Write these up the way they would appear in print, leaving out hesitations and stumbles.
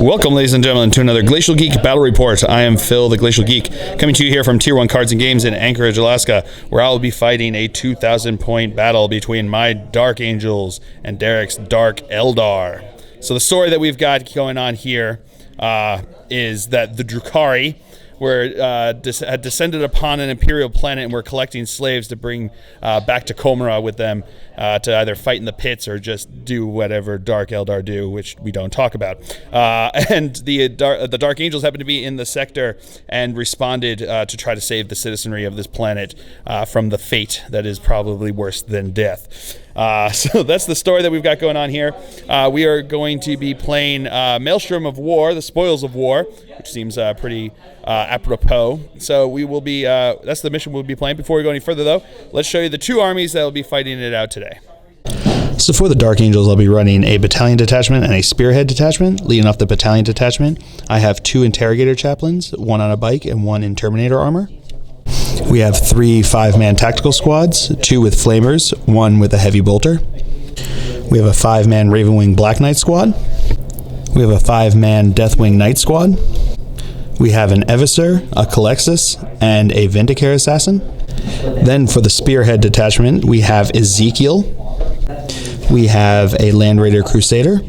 Welcome, ladies and gentlemen, to another Glacial Geek Battle Report. I am Phil, the Glacial Geek, coming to you here from Tier 1 Cards and Games in Anchorage, Alaska, where I will be fighting a 2,000-point battle between my Dark Angels and Derek's Dark Eldar. So the story that we've got going on here is that the Drukhari had descended upon an imperial planet and were collecting slaves to bring back to Commoragh with them to either fight in the pits or just do whatever Dark Eldar do, which we don't talk about. And the Dark Angels happened to be in the sector and responded to try to save the citizenry of this planet from the fate that is probably worse than death. So that's the story that we've got going on here. We are going to be playing Maelstrom of War, the Spoils of War, which seems pretty apropos. So we will be, that's the mission we'll be playing. Before we go any further, though, let's show you the two armies that will be fighting it out today. So for the Dark Angels, I'll be running a battalion detachment and a spearhead detachment. Leading off the battalion detachment, I have two interrogator chaplains, one on a bike and one in Terminator armor. We have 3 5-man tactical squads, 2 with flamers, 1 with a heavy bolter. We have a 5-man Ravenwing Black Knight squad. We have a 5-man Deathwing Knight squad. We have an Eviscer, a Calexis, and a Vindicare assassin. Then for the spearhead detachment, we have Ezekiel. We have a Land Raider Crusader.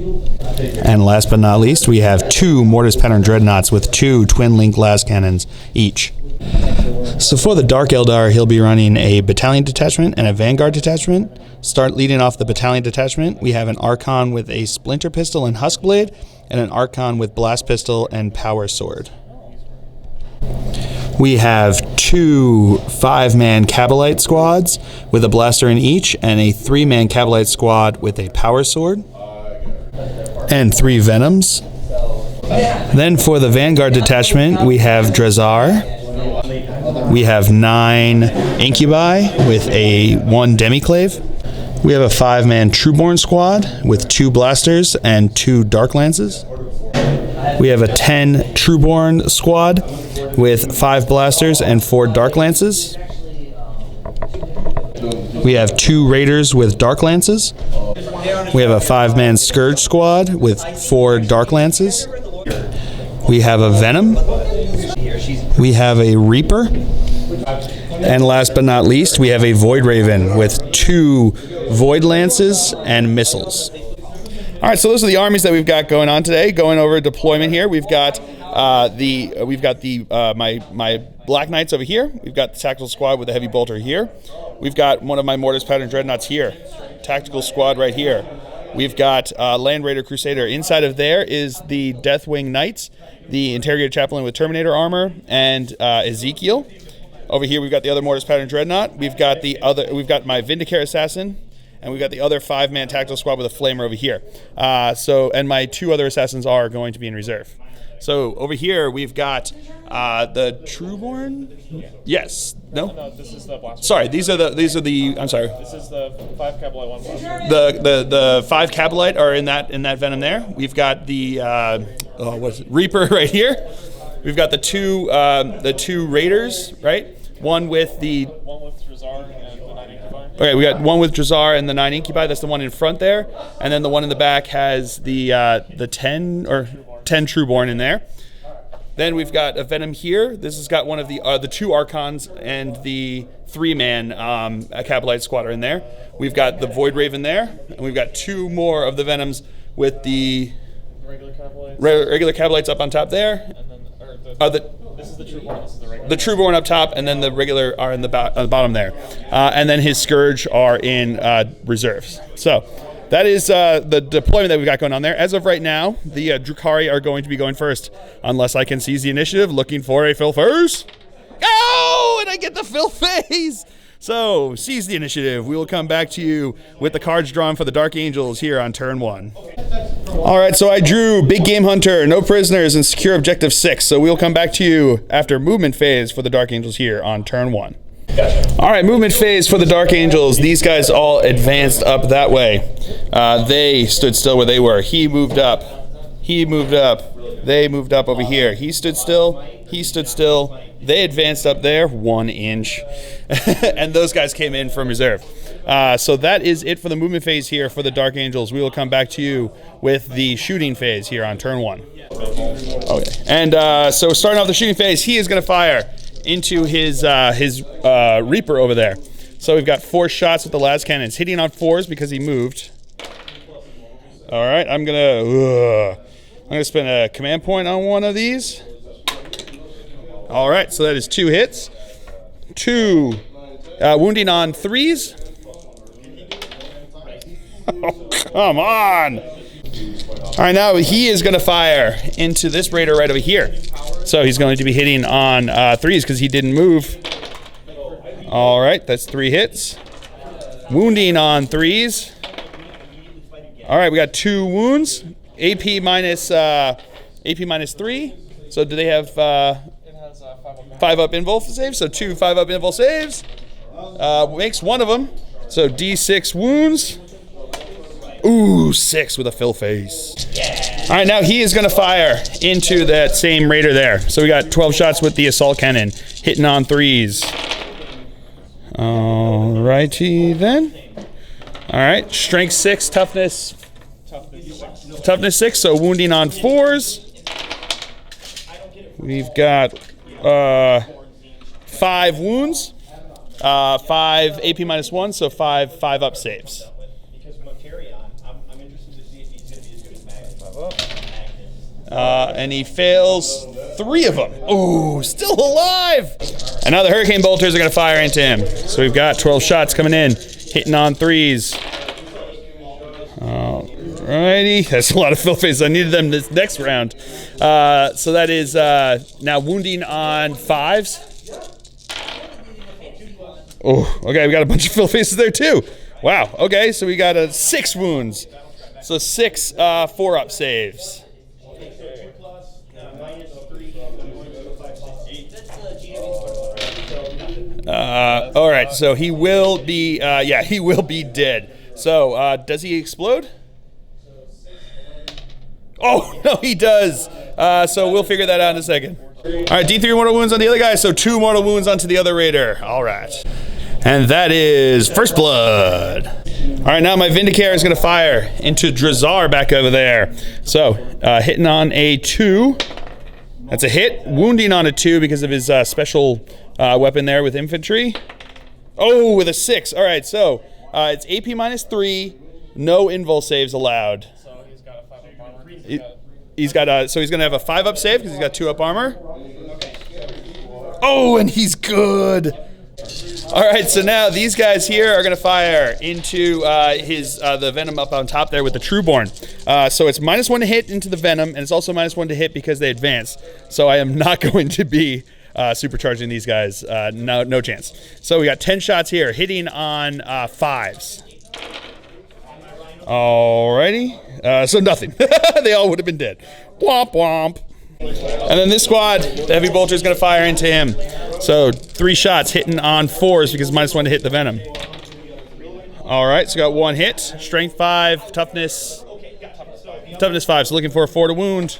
And last but not least, we have 2 Mortis Pattern Dreadnoughts with 2 twin link las cannons each. So for the Dark Eldar, he'll be running a battalion detachment and a vanguard detachment. Start leading off the battalion detachment. We have an Archon with a splinter pistol and husk blade, and an Archon with blast pistol and power sword. We have 2 5-man Cabalite squads with a blaster in each, and a 3-man Cabalite squad with a power sword, and 3 Venoms. Then for the vanguard detachment, we have Drazar. We have 9 Incubi with a 1 Demiclave. We have a 5-man Trueborn squad with 2 blasters and 2 Dark Lances. We have a 10 Trueborn squad with 5 blasters and 4 Dark Lances. We have 2 Raiders with Dark Lances. We have a 5-man Scourge squad with 4 Dark Lances. We have a Venom. We have a Reaper. And last but not least, we have a Void Raven with 2 Void Lances and missiles. All right, so those are the armies that we've got going on today. Going over deployment here, we've got my Black Knights over here. We've got the tactical squad with a heavy bolter here. We've got one of my Mortis Pattern Dreadnoughts here. Tactical squad right here. We've got Land Raider Crusader. Inside of there is the Deathwing Knights, the Interrogator Chaplain with Terminator armor, and Ezekiel. Over here, we've got the other Mortis Pattern Dreadnought. We've got my Vindicare Assassin, and we've got the other 5-man tactical squad with a flamer over here. And my 2 other assassins are going to be in reserve. So over here, we've got the Trueborn. Yes. No. No, this is the blaster. Sorry, these are the. I'm sorry. This is the 5 Cabalite 1 blaster. The 5 Cabalite are in that Venom there. We've got the Reaper right here. We've got the two Raiders, right? One with Drazar and the 9 Incubi. Okay, we got one with Drazar and the 9 Incubi. That's the one in front there, and then the one in the back has the 10 Trueborn in there. Then we've got a Venom here. This has got one of the 2 Archons and the 3-man Cabalite squad are in there. We've got the Void Raven there, and we've got 2 more of the Venoms with the regular Cabalites up on top there. And then, this is the Trueborn. This is the regular. The Trueborn up top, and then the regular are in the bottom there. And then his Scourge are in reserves. So that is the deployment that we've got going on there. As of right now, the Drukhari are going to be going first, unless I can seize the initiative. Looking for a Phil first. Oh, and I get the Phil phase. So seize the initiative. We will come back to you with the cards drawn for the Dark Angels here on turn 1. All right, so I drew Big Game Hunter, no prisoners, and secure objective 6. So we'll come back to you after movement phase for the Dark Angels here on turn 1. Gotcha. All right, movement phase for the Dark Angels. These guys all advanced up that way. They stood still where they were. He moved up. He moved up. They moved up over here. He stood still. He stood still. They advanced up there 1 inch, and those guys came in from reserve. So that is it for the movement phase here for the Dark Angels. We will come back to you with the shooting phase here on turn 1. Okay. And so starting off the shooting phase, he is going to fire into his Reaper over there. So we've got 4 shots with the las cannons, hitting on 4s because he moved. All right, I'm gonna spend a command point on one of these. All right, so that is 2 hits. 2 wounding on 3s. Oh, come on. All right, now he is going to fire into this raider right over here. So he's going to be hitting on 3s because he didn't move. All right, that's 3 hits. Wounding on 3s. All right, we got 2 wounds. AP minus 3. So do they have 5-up invul saves? So 2 5-up invul saves. Makes one of them. So D6 wounds. Ooh, 6 with a fill face. Yeah. All right, now he is going to fire into that same raider there. So we got 12 shots with the assault cannon, hitting on 3s. All righty then. All right, strength 6, toughness 6, so wounding on 4s. We've got 5 wounds, 5 AP minus 1, so 5 5-up saves. And he fails 3 of them. Ooh, still alive! And now the Hurricane Bolters are going to fire into him. So we've got 12 shots coming in, hitting on 3s. Alrighty, that's a lot of fill faces. I needed them this next round. So that is now wounding on 5s. Oh, okay, we got a bunch of fill faces there too. Wow, okay, so we got 6 wounds. So 6 4-up saves. All right, so he will be, he will be dead. So, does he explode? Oh, no, he does. So we'll figure that out in a second. All right, D3 mortal wounds on the other guy, so 2 mortal wounds onto the other raider. All right. And that is first blood. All right, now my Vindicator is going to fire into Drukhari back over there. So, hitting on a 2. That's a hit. Wounding on a 2 because of his special weapon there with infantry. Oh, with a 6. All right, so it's AP minus 3. No invul saves allowed. So he's got a 5-up armor. So he's going to have a 5-up save because he's got 2-up armor. Oh, and he's good. All right, so now these guys here are going to fire into the venom up on top there with the Trueborn. So it's -1 to hit into the venom, and it's also -1 to hit because they advance. So I am not going to be supercharging these guys. No chance. So we got 10 shots here, hitting on 5s. Alrighty. So nothing. They all would have been dead. Womp womp. And then this squad, the heavy bolter is going to fire into him. So 3 shots hitting on 4s because -1 to hit the venom. All right, so got 1 hit. Strength 5, toughness 5. So looking for a 4 to wound.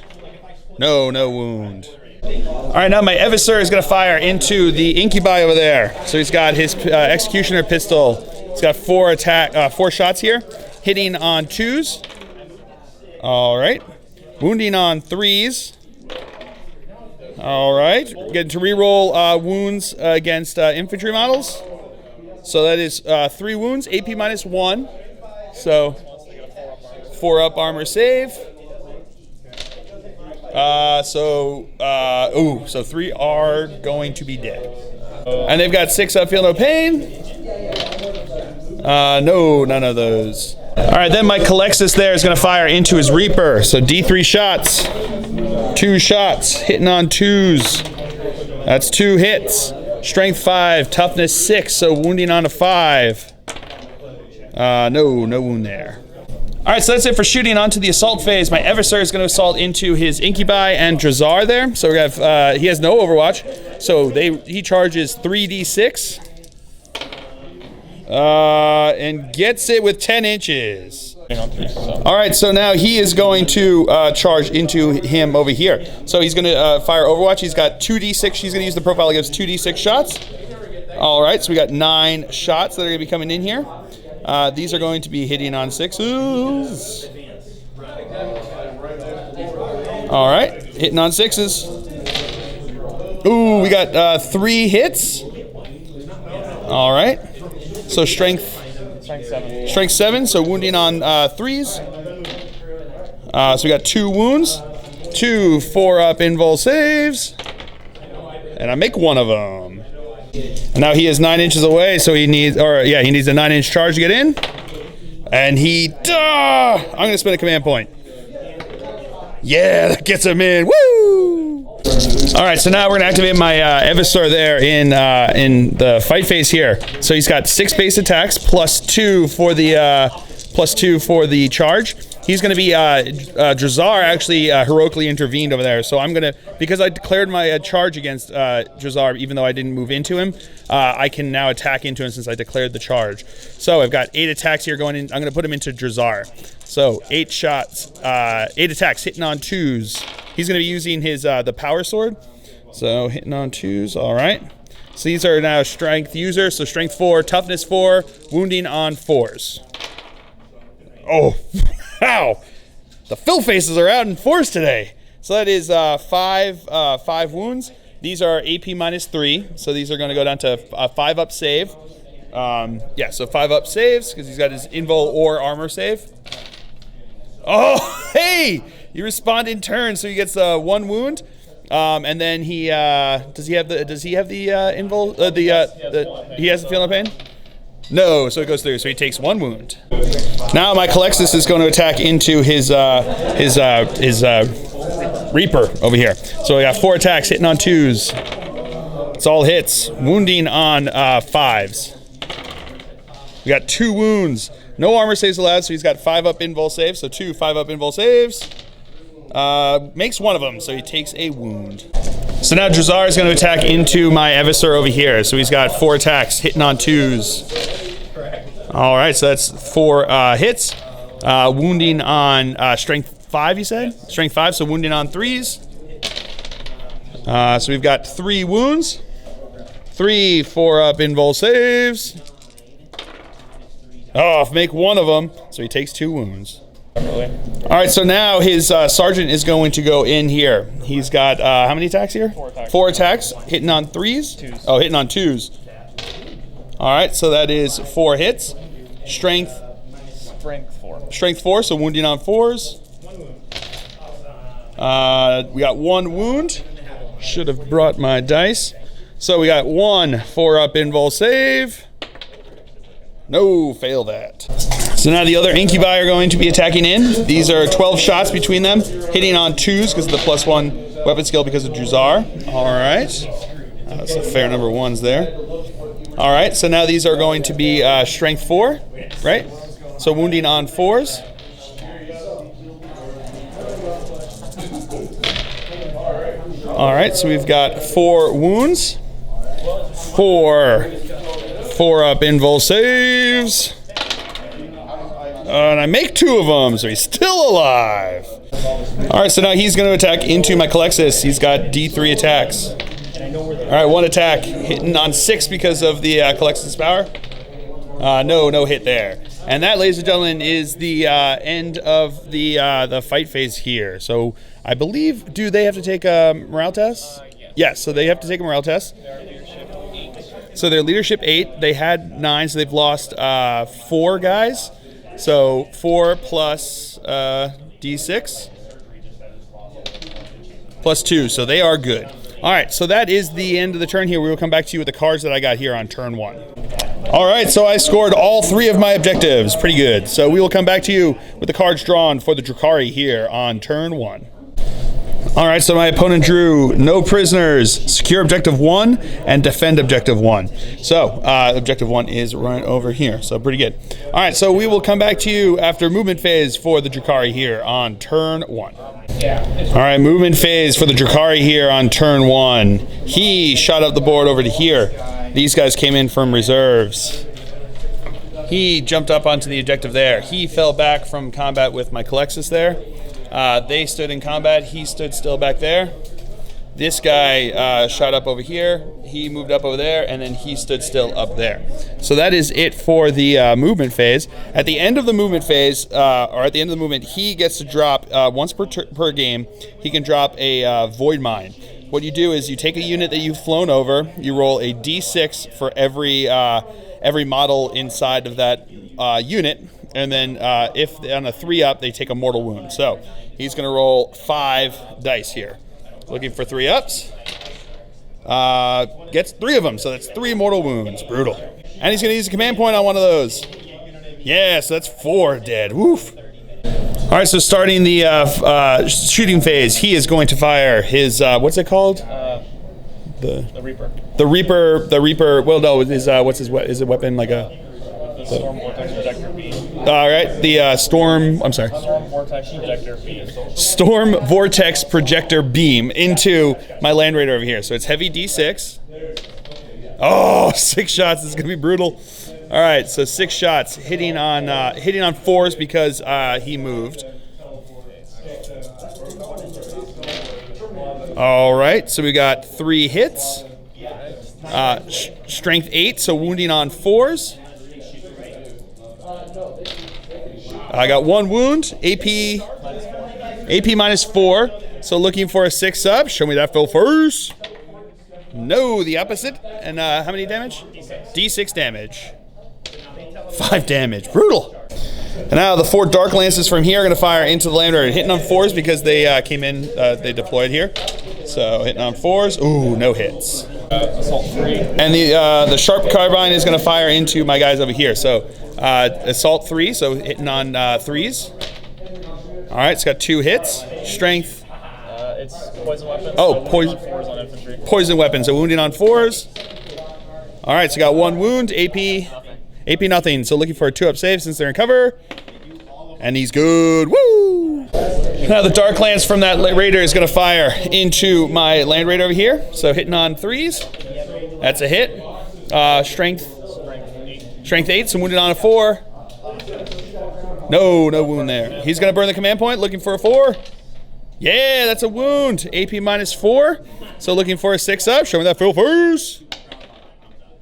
No wound. All right, now my Eviscer is going to fire into the Incubi over there. So he's got his Executioner pistol. He's got 4 shots here, hitting on 2s. All right, wounding on 3s. All right, getting to reroll wounds against infantry models. So that is 3 wounds, AP minus 1. So 4-up armor save. So 3 are going to be dead. And they've got 6-up, feel no pain. No, none of those. All right, then my Calexis there is going to fire into his Reaper. So D3 shots. 2 shots, hitting on 2s. That's 2 hits. Strength 5, toughness 6, so wounding on a 5. No wound there. All right, so that's it for shooting onto the assault phase. My Eviscer is going to assault into his Incubi and Drukhari there. So we have he has no Overwatch, so he charges 3d6 and gets it with 10 inches. All right, so now he is going to charge into him over here. So he's going to fire Overwatch. He's got 2d6. He's going to use the profile that gives 2d6 shots. All right, so we got 9 shots that are going to be coming in here. These are going to be hitting on 6s. All right, hitting on 6s. Ooh, we got 3 hits. All right, so strength 7, so wounding on 3s. So we got 2 wounds, 2 4-up invul saves, and I make one of them. And now he is 9 inches away, so he needs a 9-inch charge to get in. And I'm gonna spend a command point. Yeah, that gets him in. Woo! All right, so now we're gonna activate my Evisor there in the fight phase here. So he's got 6 base attacks plus 2 for the charge. He's going to be Drazar actually heroically intervened over there. So I'm going to, because I declared my charge against Drazar, even though I didn't move into him, I can now attack into him since I declared the charge. So I've got 8 attacks here going in. I'm going to put him into Drazar. So 8 shots, 8 attacks hitting on 2s. He's going to be using his the power sword. So hitting on 2s, all right. So these are now strength users. So strength 4, toughness 4, wounding on 4s. Oh, wow. The fill faces are out in force today. So that is 5 wounds. These are AP minus 3. So these are going to go down to a 5-up save. So 5-up saves because he's got his invul or armor save. Oh, hey! You respond in turn, so he gets 1 wound. And then he does he have the invul? He hasn't feeling pain? No, so it goes through. So he takes 1 wound. Now my Calexis is going to attack into his Reaper over here. So we got 4 attacks hitting on 2s. It's all hits. Wounding on 5s. We got 2 wounds. No armor saves allowed, so he's got 5-up invul saves. So 2 5-up invul saves. Makes 1 of them, so he takes a wound. So now Drazar is going to attack into my Evisor over here. So he's got 4 attacks hitting on 2s. All right, so that's 4 hits. Wounding on strength 5, you said? Strength 5, so wounding on 3s. So we've got 3 wounds. 3 4-up invul saves. Oh, make 1 of them, so he takes 2 wounds. All right, so now his sergeant is going to go in here. He's got how many attacks here? 4 attacks. 4 attacks, hitting on 3s. 2s. Oh, hitting on 2s. All right, so that is 4 hits. Strength 4. Strength 4, so wounding on 4s. We got 1 wound. Should have brought my dice. So we got 1 4-up invul save. No, fail that. So now the other incubi are going to be attacking in. These are 12 shots between them, hitting on 2s because of the +1 weapon skill because of Drazar. All right. That's a fair number of 1s there. All right, so now these are going to be strength 4, right? So wounding on 4s. All right, so we've got 4 wounds. 4 4-up invul saves. And I make 2 of them, so he's still alive. All right, so now he's going to attack into my Calexis. He's got D3 attacks. All right, 1 attack, hitting on 6 because of the Calexis power. No hit there. And that, ladies and gentlemen, is the end of the fight phase here. So I believe, do they have to take a morale test? Yes, so they have to take a morale test. So their leadership 8, they had 9, so they've lost 4 guys. So 4 plus D6 plus 2, so they are good. All right, so that is the end of the turn here. We will come back to you with the cards that I got here on turn 1. All right, so I scored all 3 of my objectives. Pretty good. So we will come back to you with the cards drawn for the Drukhari here on turn 1. All right, so my opponent drew no prisoners, secure objective 1, and defend objective 1. So objective 1 is right over here, so pretty good. All right, so we will come back to you after movement phase for the Drukhari here on turn 1. All right, movement phase for the Drukhari here on turn 1. He shot up the board over to here. These guys came in from reserves. He jumped up onto the objective there. He fell back from combat with my Calexis there. They stood in combat. He stood still back there. This guy shot up over here. He moved up over there, and then he stood still up there. So that is it for the movement phase. At the end of the movement phase, or at the end of the movement, he gets to drop once per game. He can drop a void mine. What you do is you take a unit that you've flown over. You roll a d6 for every model inside of that unit, and then if on a 3-up, they take a mortal wound. So he's going to roll 5 dice here. Looking for 3-ups. Gets 3 of them, so that's 3 mortal wounds. Brutal. And he's going to use a command point on one of those. Yeah, so that's 4 dead. Woof. All right, so starting the shooting phase, he is going to fire his, what's it called? The Reaper. The Reaper, well, no, is a weapon like a... The Storm Vortex Projector Beam. All right, the Storm Vortex Projector Beam. Storm Vortex Projector Beam into my Land Raider over here. So it's heavy D6. Oh, 6 shots. This is going to be brutal. All right, so 6 shots hitting on 4s because he moved. All right, so we got 3 hits. Strength 8, so wounding on 4s. I got 1 wound, AP -4, so looking for a 6-up. Show me that fill first. No, the opposite. And how many damage? D6 damage. 5 damage, brutal. And now the 4 Dark Lances from here are going to fire into the Land Raider, hitting on 4s because they came in, they deployed here. So hitting on 4s, ooh, no hits. Assault 3. And the Sharp Carbine is going to fire into my guys over here. So Assault 3, so hitting on 3s. All right, it's got 2 hits. Strength. It's poison weapon. Oh, so poison. 4s on infantry. Poison weapon, so wounding on 4s. All right, so got 1 wound. AP nothing. So looking for a 2-up save since they're in cover. And he's good. Woo! Now the Dark Lance from that Raider is going to fire into my Land Raider over here. So hitting on 3s. That's a hit. Strength 8, so wounded on a 4. No wound there. He's going to burn the command point, looking for a 4. Yeah, that's a wound. AP -4. So looking for a 6-up. Show me that fill first.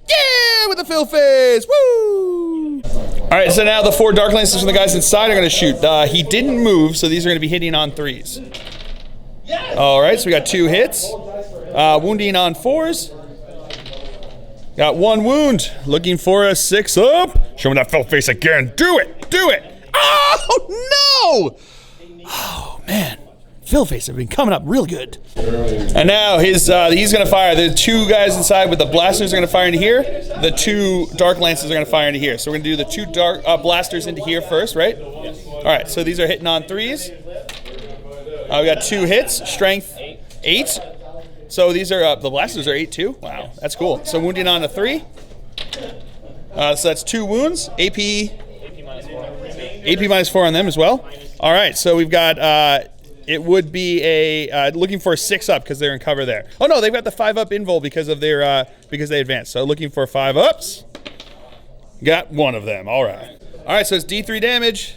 Yeah, with the fill phase. Woo! All right, so now the 4 Dark Lances from the guys inside are going to shoot. He didn't move, so these are going to be hitting on 3s. All right, so we got 2 hits. Wounding on 4s. Got 1 wound. Looking for a 6-up. Show me that fill face again. Do it. Oh, no! Oh, man. Fill face have been coming up real good. And now he's going to fire. The 2 guys inside with the blasters are going to fire into here. The 2 Dark Lances are going to fire into here. So we're going to do the 2 dark blasters into here first, right? Yes. All right, so these are hitting on 3s. We got 2 hits. Strength 8. So these are, the blasters are 8 too. Wow, that's cool. So wounding on a 3. So that's 2 wounds. AP -4 on them as well. All right, so we've got, it would be a, looking for a 6-up because they're in cover there. Oh no, they've got the 5-up invul because of their, because they advanced. So looking for 5-ups. Got 1 of them, all right. All right, so it's D3 damage.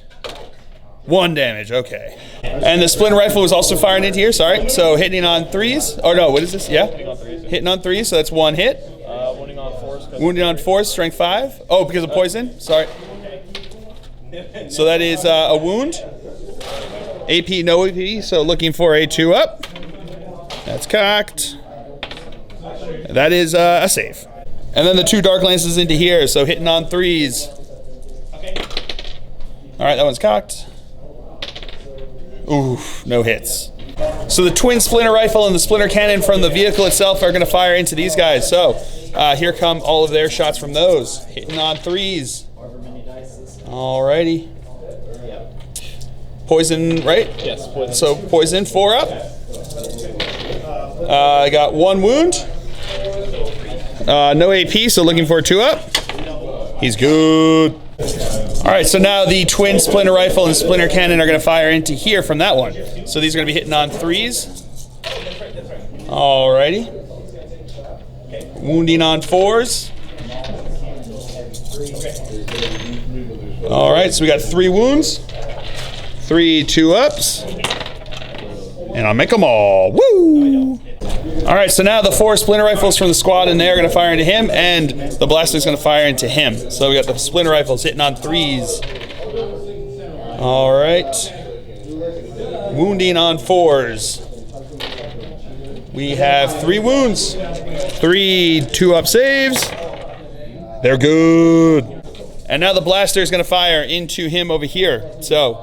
1 damage, okay. And the Splinter Rifle was also firing into here, sorry. So hitting on 3s. Oh no, what is this? Yeah? Hitting on 3s, so that's 1 hit. Wounding on 4s. Wounding on 4s, strength 5. Oh, because of poison? Sorry. So that is a wound. AP, no AP, so looking for a 2-up. That's cocked. That is a save. And then the 2 Dark Lances into here, so hitting on 3s. All right, that one's cocked. Oof, no hits. So the twin Splinter Rifle and the Splinter Cannon from the vehicle itself are going to fire into these guys. So here come all of their shots from those. Hitting on 3s. Alrighty. Poison, right? Yes, poison. So poison, 4-up. I got 1 wound. No AP, so looking for a 2-up. He's good. All right, so now the twin Splinter Rifle and Splinter Cannon are going to fire into here from that one. So these are going to be hitting on 3s. Alrighty. Wounding on 4s. All right, so we got 3 wounds, 3 2-ups, and I'll make them all. Woo! All right, so now the 4 splinter rifles from the squad, and they're going to fire into him, and the blaster's going to fire into him. So we got the splinter rifles hitting on 3s. All right. Wounding on 4s. We have 3 wounds, 3 2-up saves. They're good. And now the blaster is going to fire into him over here. So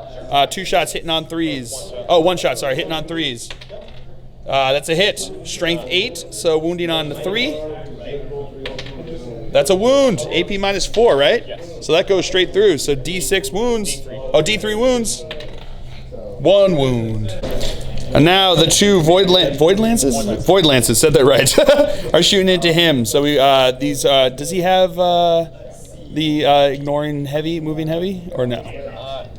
2 shots hitting on 3s. Oh, 1 shot, sorry, hitting on 3s. That's a hit. Strength 8, so wounding on the 3. That's a wound. AP -4, right? Yes. So that goes straight through. So D6 wounds. Oh, D3 wounds. 1 wound. And now the 2 void lances, said that right, are shooting into him. So we these does he have the ignoring heavy, moving heavy, or no?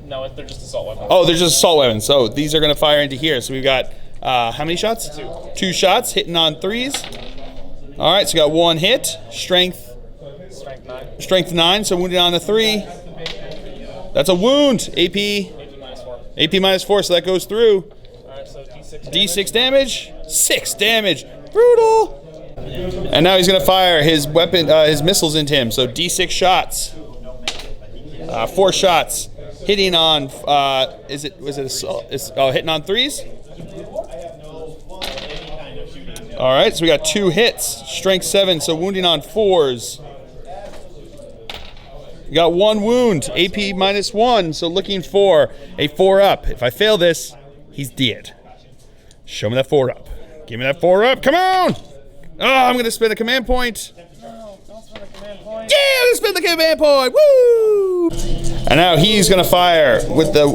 No, they're just assault weapons. Oh, they're just assault weapons. So these are going to fire into here. So we've got how many shots? 2. 2 shots hitting on 3s. All right, so we got 1 hit. Strength 9. So wounded on the 3. That's a wound. AP -4. So that goes through. All right, so D6 damage. 6 damage. Brutal. And now he's going to fire his weapon, his missiles into him. So D6 shots. 4 shots. Hitting on, hitting on 3s? All right, so we got 2 hits. Strength 7, so wounding on 4s. We got 1 wound. AP -1, so looking for a 4-up. If I fail this, he's dead. Show me that 4-up. Give me that 4-up. Come on! Oh, I'm going to spend a command point. No, don't spend a command point. Yeah, I'm going to spend the command point. Woo! And now he's going to fire with the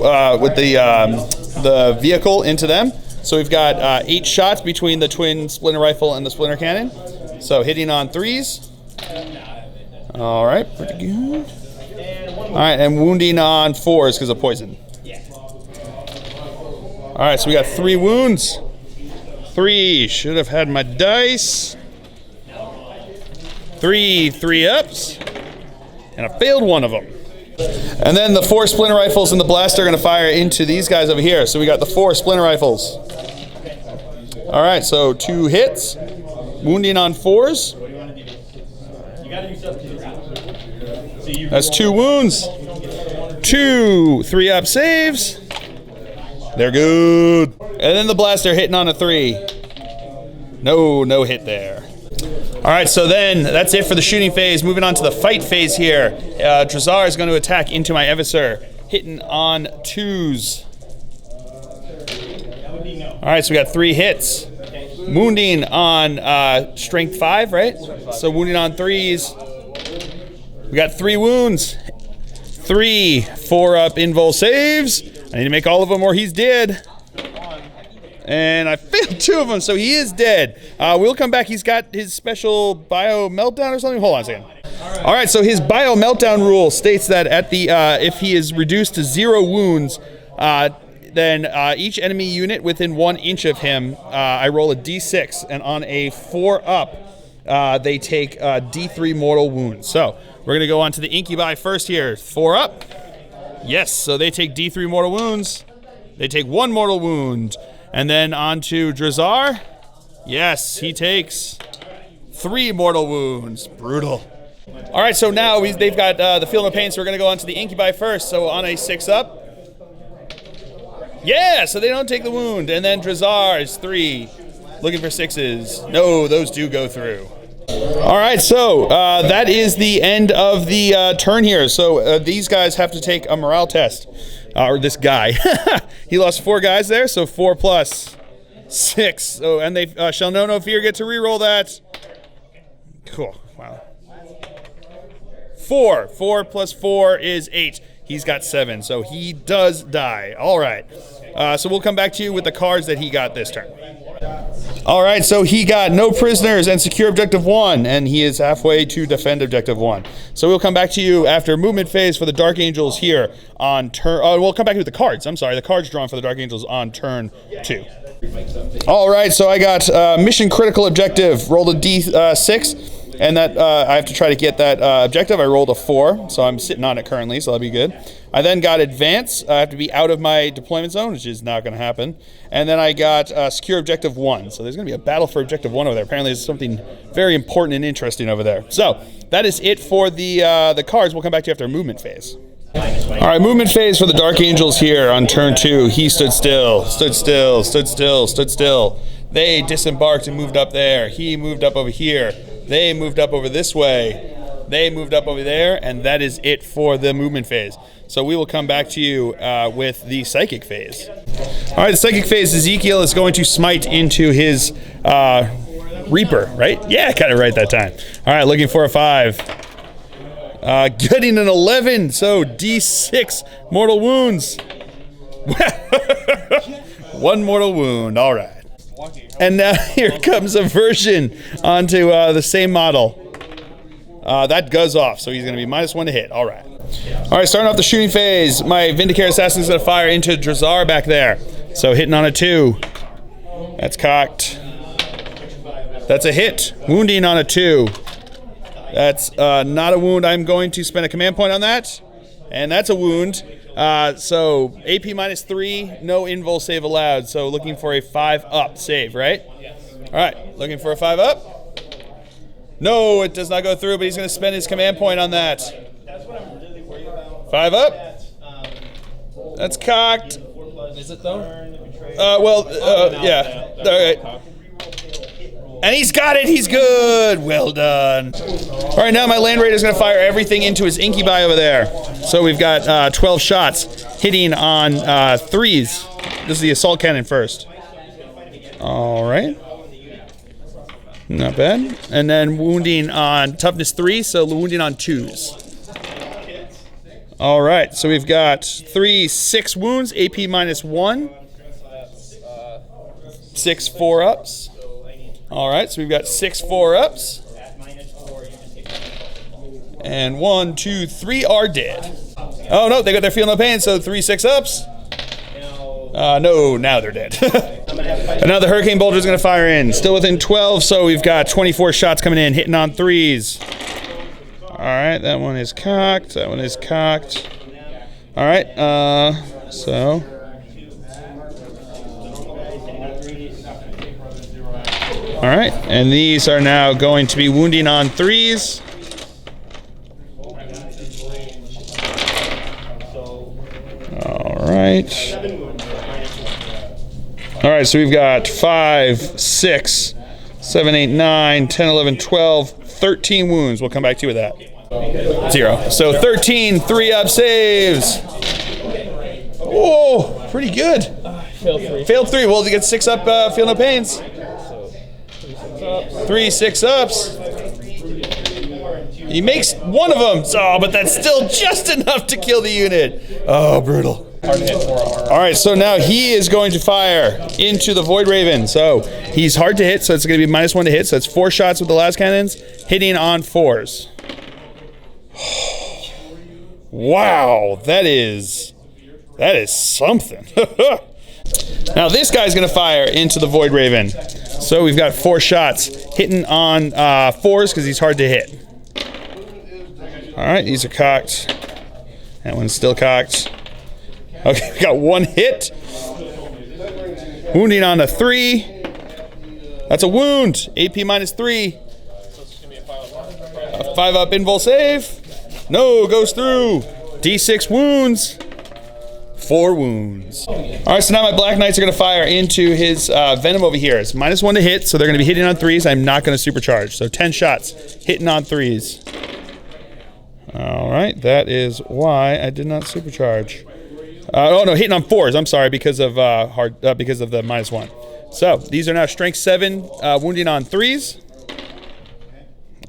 vehicle into them. So we've got 8 shots between the twin splinter rifle and the splinter cannon. So hitting on 3s. All right, pretty good. All right, and wounding on 4s because of poison. All right, so we got 3 wounds. 3, should have had my dice. 3 3-ups. And I failed one of them. And then the 4 splinter rifles and the blaster are going to fire into these guys over here. So we got the 4 splinter rifles. All right, so 2 hits. Wounding on 4s. That's 2 wounds. 2 3-up saves. They're good. And then the blaster hitting on a 3. No hit there. All right, so then that's it for the shooting phase. Moving on to the fight phase here. Drukhari is going to attack into my Eviscer, hitting on 2s. All right, so we got 3 hits. Wounding on strength 5, right? So wounding on 3s. We got 3 wounds. 3 4-up invul saves. I need to make all of them or he's dead. And I failed 2 of them, so he is dead. We'll come back. He's got his special bio meltdown or something. Hold on a second. All right, so his bio meltdown rule states that at the if he is reduced to 0 wounds, then each enemy unit within 1 inch of him, I roll a d6, and on a 4-up, they take d3 mortal wounds. So we're gonna go on to the incubi first here. 4-up. Yes, so they take d3 mortal wounds. They take 1 mortal wound. And then on to Drukhari. Yes, he takes 3 mortal wounds. Brutal. All right, so now they've got the field of pain, so we're going to go on to the incubi first. So on a 6-up. Yeah, so they don't take the wound. And then Drukhari is 3. Looking for 6s. No, those do go through. All right, so that is the end of the turn here. So these guys have to take a morale test. Or this guy. He lost 4 guys there, so 4 plus 6. So, and they shall know no fear get to reroll that. Cool. Wow. 4. 4 plus 4 is 8. He's got 7, so he does die. All right. So we'll come back to you with the cards that he got this turn. All right, so he got no prisoners and secure objective 1, and he is halfway to defend objective 1. So we'll come back to you after movement phase for the Dark Angels here on turn. We'll come back with the cards. I'm sorry, the cards drawn for the Dark Angels on turn 2. All right, so I got mission critical objective. Rolled a d6. And that I have to try to get that objective. I rolled a 4, so I'm sitting on it currently, so that'll be good. I then got advance. I have to be out of my deployment zone, which is not going to happen. And then I got secure objective 1. So there's going to be a battle for objective 1 over there. Apparently there's something very important and interesting over there. So that is it for the cards. We'll come back to you after movement phase. All right, movement phase for the Dark Angels here on turn 2. He stood still, stood still, stood still, stood still. They disembarked and moved up there. He moved up over here. They moved up over this way. They moved up over there, and that is it for the movement phase. So we will come back to you with the psychic phase. All right, the psychic phase, Ezekiel is going to smite into his Reaper, right? Yeah, got it right that time. All right, looking for a 5. Getting an 11, so D6 mortal wounds. 1 mortal wound, all right. And now here comes a version onto the same model. That goes off, so he's going to be -1 to hit. All right. All right, starting off the shooting phase. My Vindicator Assassin is going to fire into Drazar back there. So hitting on a 2. That's cocked. That's a hit. Wounding on a 2. That's not a wound. I'm going to spend a command point on that. And that's a wound. So AP -3, no invul save allowed. So looking for a 5-up save, right? Yes. All right, looking for a 5-up. No, it does not go through, but he's going to spend his command point on that. That's what I'm really worried about. 5-up. That's cocked. Is it though? Yeah. All right. And he's got it. He's good. Well done. All right, now my Land Raider is going to fire everything into his incubi over there. So we've got 12 shots hitting on 3s. This is the assault cannon first. All right. Not bad. And then wounding on toughness 3, so wounding on 2s. All right, so we've got 6 wounds, AP -1. 6 4-ups. All right, so we've got 6 4-ups. And 1, 2, 3 are dead. Oh, no, they got their feel no pain, so 3 6-ups. No, now they're dead. And now the Hurricane Bolter is going to fire in. Still within 12, so we've got 24 shots coming in, hitting on 3s. All right, that one is cocked. That one is cocked. All right, so... All right, and these are now going to be wounding on 3s. All right. All right, so we've got 5, 6, 7, 8, 9, 10, 11, 12, 13 wounds. We'll come back to you with that. 0. So 13 3-up saves. Whoa, pretty good. Failed 3. Failed 3. Well, to get 6-up, feel no pains. 3 6-ups. He makes one of them. Oh, but that's still just enough to kill the unit. Oh, brutal. All right, so now he is going to fire into the Void Raven. So he's hard to hit, so it's going to be -1 to hit. So that's 4 shots with the last cannons, hitting on 4s. Wow, that is something. Now this guy's going to fire into the Void Raven. So we've got 4 shots hitting on 4s because he's hard to hit. All right, these are cocked. That one's still cocked. Okay, we got 1 hit. Wounding on a 3. That's a wound. AP -3. A 5-up invul save. No, goes through. D6 wounds. 4 wounds. All right, so now my Black Knights are going to fire into his Venom over here. It's -1 to hit, so they're going to be hitting on 3s. I'm not going to supercharge. So 10 shots hitting on 3s. All right, that is why I did not supercharge. Oh no, hitting on 4s. I'm sorry, because of because of the -1. So these are now strength 7, wounding on 3s.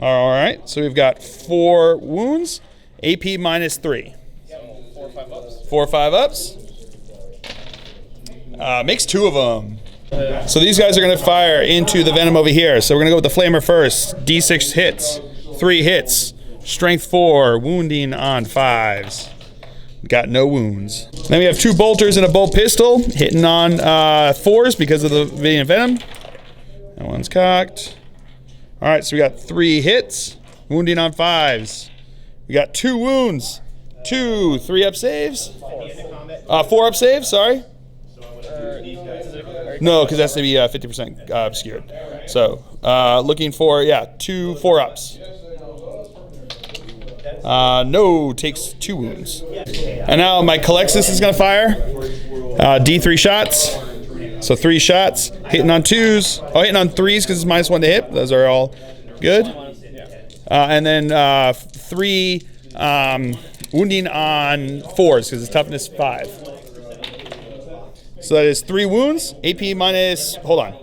All right, so we've got 4 wounds, AP -3. 4 5-ups. Makes 2 of them. So these guys are going to fire into the Venom over here. So we're going to go with the Flamer first. D6 hits, 3 hits, strength 4, wounding on 5s. Got no wounds. Then we have 2 bolters and a bolt pistol hitting on 4s because of the Venom. That one's cocked. All right, so we got 3 hits, wounding on 5s. We got 2 wounds, 2 3-up saves, 4-up saves, sorry. No, because that's to be 50% obscured. So, looking for, 2 4-ups. No, takes 2 wounds. And now my Calexis is going to fire. D3 shots. So 3 shots, hitting on 2s. Oh, hitting on 3s because it's -1 to hit. Those are all good. And then 3 wounding on 4s because it's toughness 5. So that is 3 wounds. AP minus, hold on.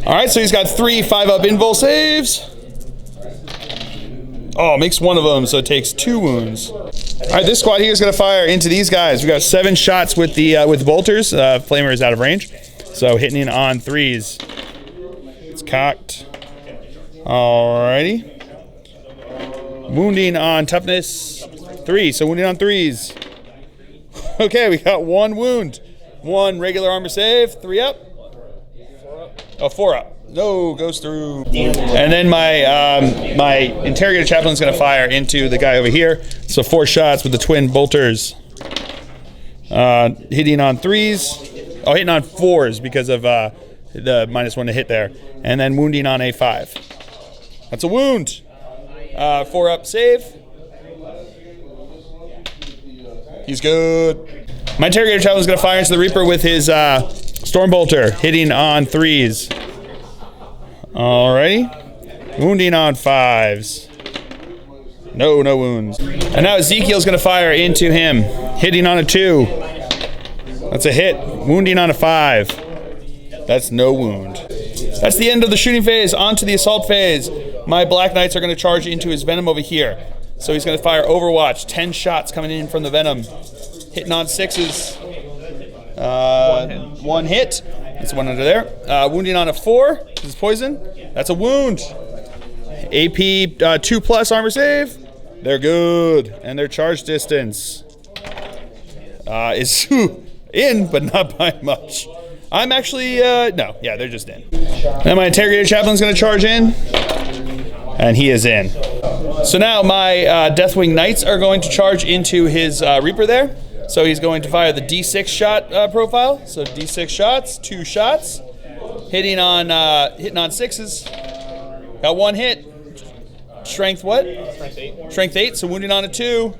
All right, so he's got 3 5-up invul saves. Oh, makes 1 of them, so it takes 2 wounds. All right, this squad here is going to fire into these guys. We got 7 shots with the bolters. Flamer is out of range, so hitting on 3s. It's cocked. Alrighty. Wounding on toughness 3, so wounding on 3s. Okay, we got 1 wound. 1 regular armor save, 3 up. Oh, 4 up. No, goes through. And then my interrogator chaplain is going to fire into the guy over here. So 4 shots with the twin bolters. Hitting on 3s. Oh, hitting on 4s because of the -1 to hit there. And then wounding on a 5. That's a wound. 4-up save. He's good. My interrogator chaplain is going to fire into the Reaper with his Stormbolter, hitting on 3s. Alrighty. Wounding on 5s. No wounds. And now Ezekiel's going to fire into him, hitting on a 2. That's a hit. Wounding on a 5. That's no wound. That's the end of the shooting phase. On to the assault phase. My Black Knights are going to charge into his Venom over here. So he's going to fire Overwatch. 10 shots coming in from the Venom. Hitting on 6s. 1 hit. That's 1 under there. Wounding on a 4. This is poison. That's a wound. AP 2+ armor save. They're good. And their charge distance is in, but not by much. I'm actually, no. Yeah, they're just in. Now my interrogator chaplain's going to charge in. And he is in. So now my Deathwing Knights are going to charge into his Reaper there. So he's going to fire the D6 shot profile. So D6 shots, 2 shots, hitting on 6s. Got 1 hit. Strength what? Strength 8. Strength 8. So wounding on a 2.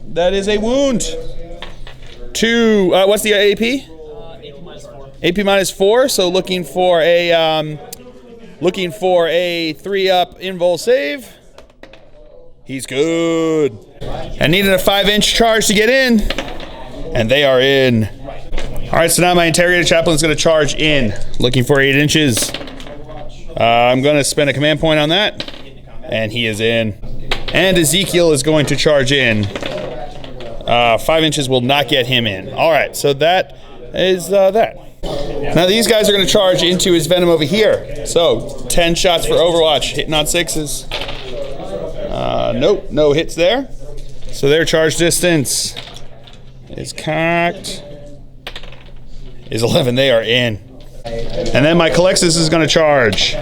That is a wound. 2. What's the AP? AP -4. AP -4. So looking for a 3-up invul save. He's good. And needed a 5-inch charge to get in. And they are in. All right, so now my interrogator chaplain is going to charge in. Looking for 8 inches. I'm going to spend a command point on that. And he is in. And Ezekiel is going to charge in. 5 inches will not get him in. All right, so that is that. Now these guys are going to charge into his Venom over here. So 10 shots for Overwatch, hitting on 6s. Nope, no hits there. So their charge distance is cocked. Is 11. They are in. And then my Calexis is going to charge.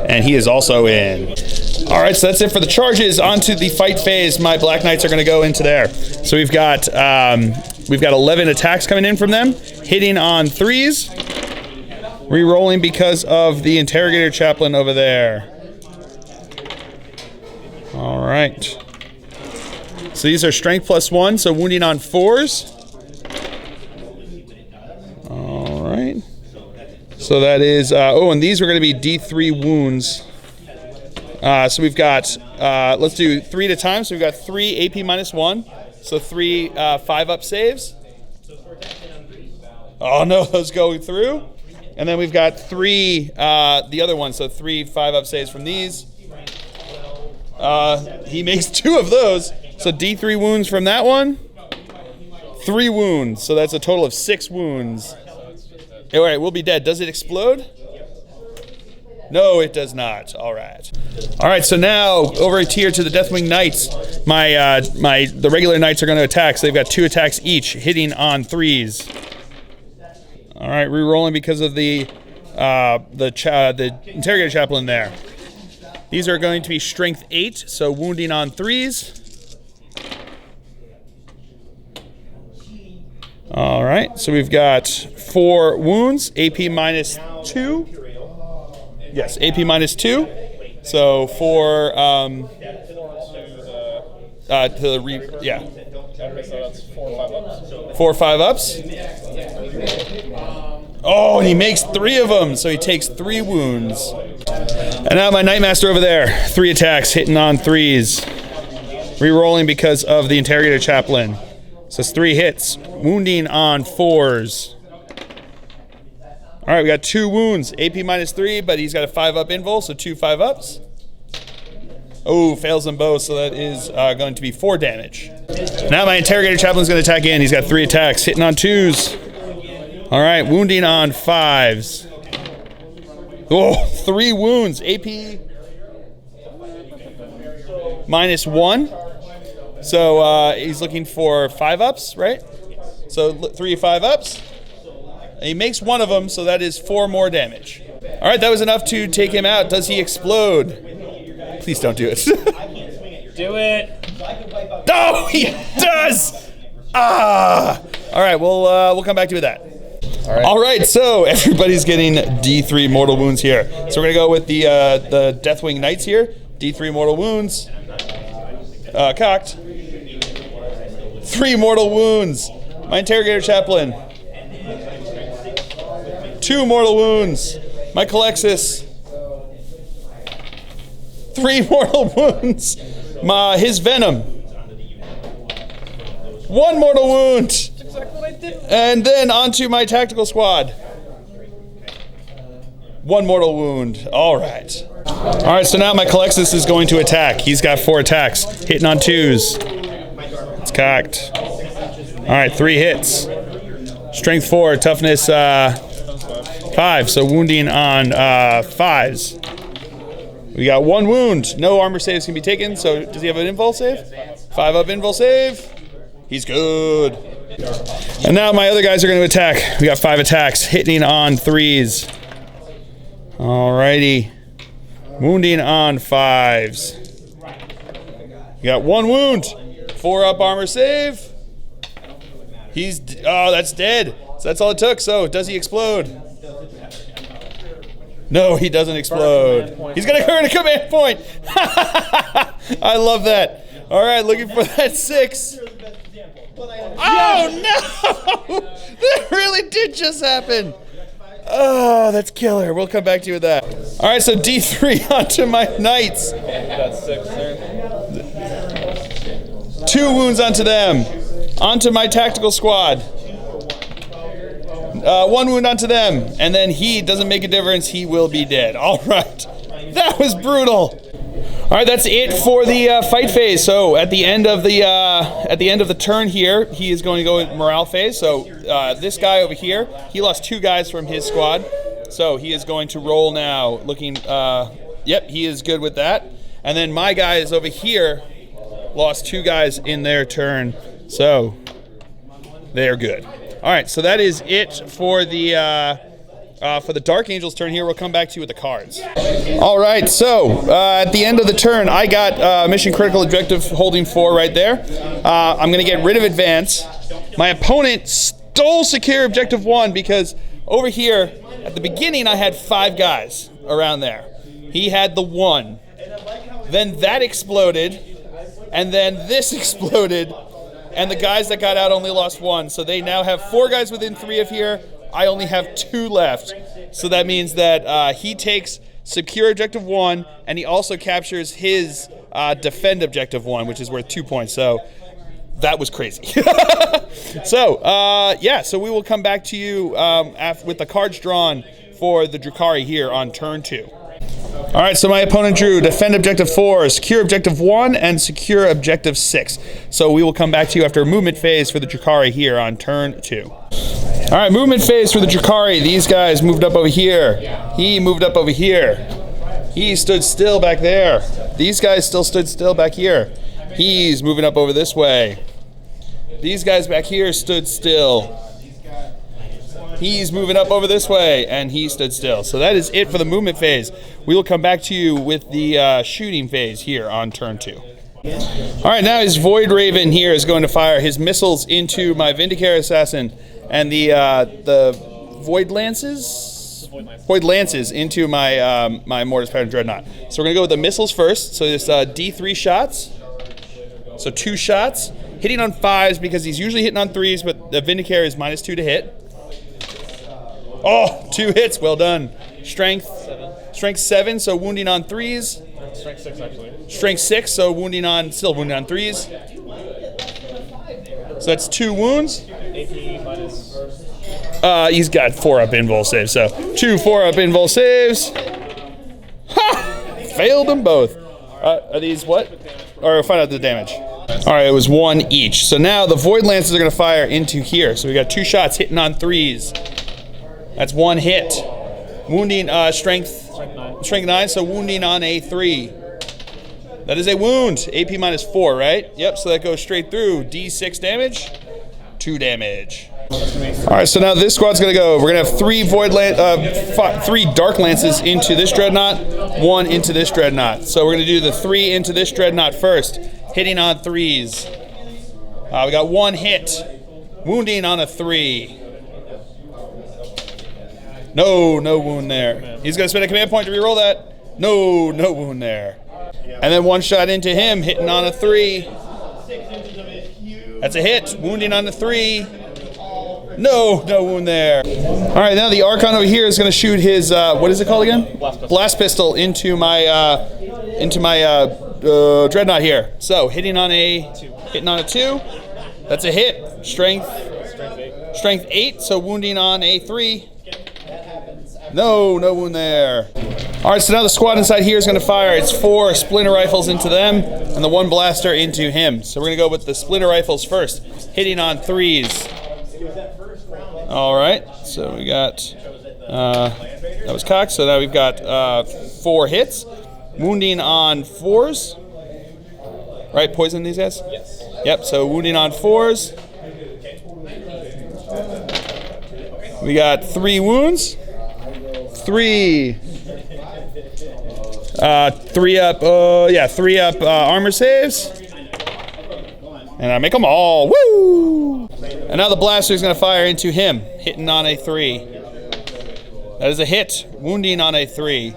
And he is also in. All right, so that's it for the charges. On to the fight phase. My Black Knights are going to go into there. So we've got 11 attacks coming in from them, hitting on 3s, re-rolling because of the interrogator chaplain over there. All right. So these are strength +1, so wounding on 4s. All right. So that is, and these are going to be D3 wounds. So we've got, let's do 3 at a time. So we've got 3 AP -1. So 3 5-up saves. Oh no, those go through. And then we've got 3, the other one, so 3 5-up saves from these. He makes 2 of those. So D3 wounds from that one. 3 wounds, so that's a total of 6 wounds. All right, we'll be dead. Does it explode? No, it does not. All right. All right, so now over here to the Deathwing Knights. The regular Knights are going to attack. So they've got 2 attacks each, hitting on 3s. All right, re-rolling because of the the interrogator chaplain there. These are going to be strength 8, so wounding on 3s. All right, so we've got 4 wounds, AP minus 2. Yes, AP minus 2. So 4 yeah. Okay, so that's 4 or 5 ups. 4 or 5 ups. Oh, and he makes 3 of them, so he takes 3 wounds. And now my Knightmaster over there, 3 attacks, hitting on 3s. Rerolling because of the interrogator chaplain. So it's 3 hits, wounding on 4s. All right, we got 2 wounds, AP minus 3, but he's got a 5-up invul, so 2 5-ups. Oh, fails them both, so that is going to be 4 damage. Now my interrogator chaplain's going to attack in. He's got 3 attacks, hitting on 2s. All right, wounding on 5s. Oh, 3 wounds, AP minus 1. So he's looking for 5-ups, right? So 3 5-ups. He makes 1 of them, so that is 4 more damage. All right, that was enough to take him out. Does he explode? Please don't do it. Do it. No, he does. Ah. All right, we'll come back to that. All right, so everybody's getting D3 mortal wounds here. So we're gonna go with the Deathwing Knights here. D3 mortal wounds. Cocked. 3 mortal wounds. My interrogator chaplain. 2 mortal wounds. My Calexis. 3 mortal wounds. His venom. 1 mortal wound. That's exactly what I did. And then onto my tactical squad. 1 mortal wound. All right. All right, so now my Calexis is going to attack. He's got 4 attacks, hitting on 2s. It's cocked. All right, 3 hits. Strength 4, toughness 5, so wounding on 5s. We got 1 wound. No armor saves can be taken, so does he have an invul save? 5-up invul save. He's good. And now my other guys are going to attack. We got 5 attacks, hitting on 3s. Alrighty. Wounding on 5s. We got 1 wound. 4-up armor save. Oh, that's dead. So that's all it took. So does he explode? No, he doesn't explode. He's going to earn a command point. I love that. All right, looking for that 6. Oh, no! That really did just happen. Oh, that's killer. We'll come back to you with that. All right, so D3 onto my Knights. That's 6 there. 2 wounds onto them. Onto my tactical squad. 1 wound onto them. And then he doesn't make a difference. He will be dead. All right. That was brutal. All right, that's it for the fight phase. So at the end of the turn here, he is going to go with morale phase. So this guy over here, he lost 2 guys from his squad. So he is going to roll now. Looking, yep, he is good with that. And then my guys over here lost 2 guys in their turn. So they're good. All right, so that is it for the Dark Angels turn here. We'll come back to you with the cards. All right, so at the end of the turn, I got mission critical objective holding 4 right there. I'm going to get rid of advance. My opponent stole secure objective 1 because over here at the beginning I had 5 guys around there. He had the 1. Then that exploded, and then this exploded, and the guys that got out only lost 1. So they now have 4 guys within 3 of here. I only have 2 left. So that means that he takes secure objective 1, and he also captures his defend objective 1, which is worth 2 points. So that was crazy. So, yeah, so we will come back to you with the cards drawn for the Drukhari here on turn 2. All right, so my opponent drew defend objective 4, secure objective 1, and secure objective 6. So we will come back to you after a movement phase for the Drukhari here on turn 2. All right, movement phase for the Drukhari. These guys moved up over here. He moved up over here. He stood still back there. These guys still stood still back here. He's moving up over this way. These guys back here stood still. He's moving up over this way, and he stood still. So that is it for the movement phase. We will come back to you with the shooting phase here on turn 2. All right, now his Void Raven here is going to fire his missiles into my Vindicare Assassin and the Void Lances? Void Lances into my my Mortis Pattern Dreadnought. So we're going to go with the missiles first. So there's D3 shots. So 2 shots. Hitting on 5s because he's usually hitting on 3s, but the Vindicare is -2 to hit. Oh, 2 hits. Well done. Strength 7, so wounding on 3s. Strength 6, actually. Strength 6, so still wounding on 3s. So that's 2 wounds. AP minus. He's got 4-up invul saves, so 2 4-up invul saves. Ha! Failed them both. Are these what? Or find out the damage. All right, it was 1 each. So now the Void Lances are going to fire into here. So we got 2 shots hitting on 3s. That's 1 hit. Wounding strength 9, so wounding on a 3. That is a wound. AP -4, right? Yep, so that goes straight through. D6 damage, 2 damage. All right, so now this squad's gonna go. We're gonna have 3 Dark Lances into this Dreadnought, 1 into this Dreadnought. So we're gonna do the 3 into this Dreadnought first, hitting on 3s. We got 1 hit, wounding on a 3. No wound there. He's gonna spend a command point to reroll that. No wound there. And then 1 shot into him, hitting on a 3. That's a hit, wounding on a 3. No wound there. All right, now the Archon over here is going to shoot his what is it called again? Blast pistol into my Dreadnought here. So hitting on a 2. That's a hit. Strength 8. So wounding on a 3. No wound there. All right, so now the squad inside here is going to fire. It's 4 splinter rifles into them and the 1 blaster into him. So we're going to go with the splinter rifles first, hitting on 3s. All right, so we got, that was cocked, so now we've got 4 hits. Wounding on 4s. Right, poison these guys? Yes. Yep, so wounding on 4s. We got 3 wounds. 3 up armor saves. And I make them all. Woo! And now the blaster is going to fire into him, hitting on a 3. That is a hit, wounding on a 3.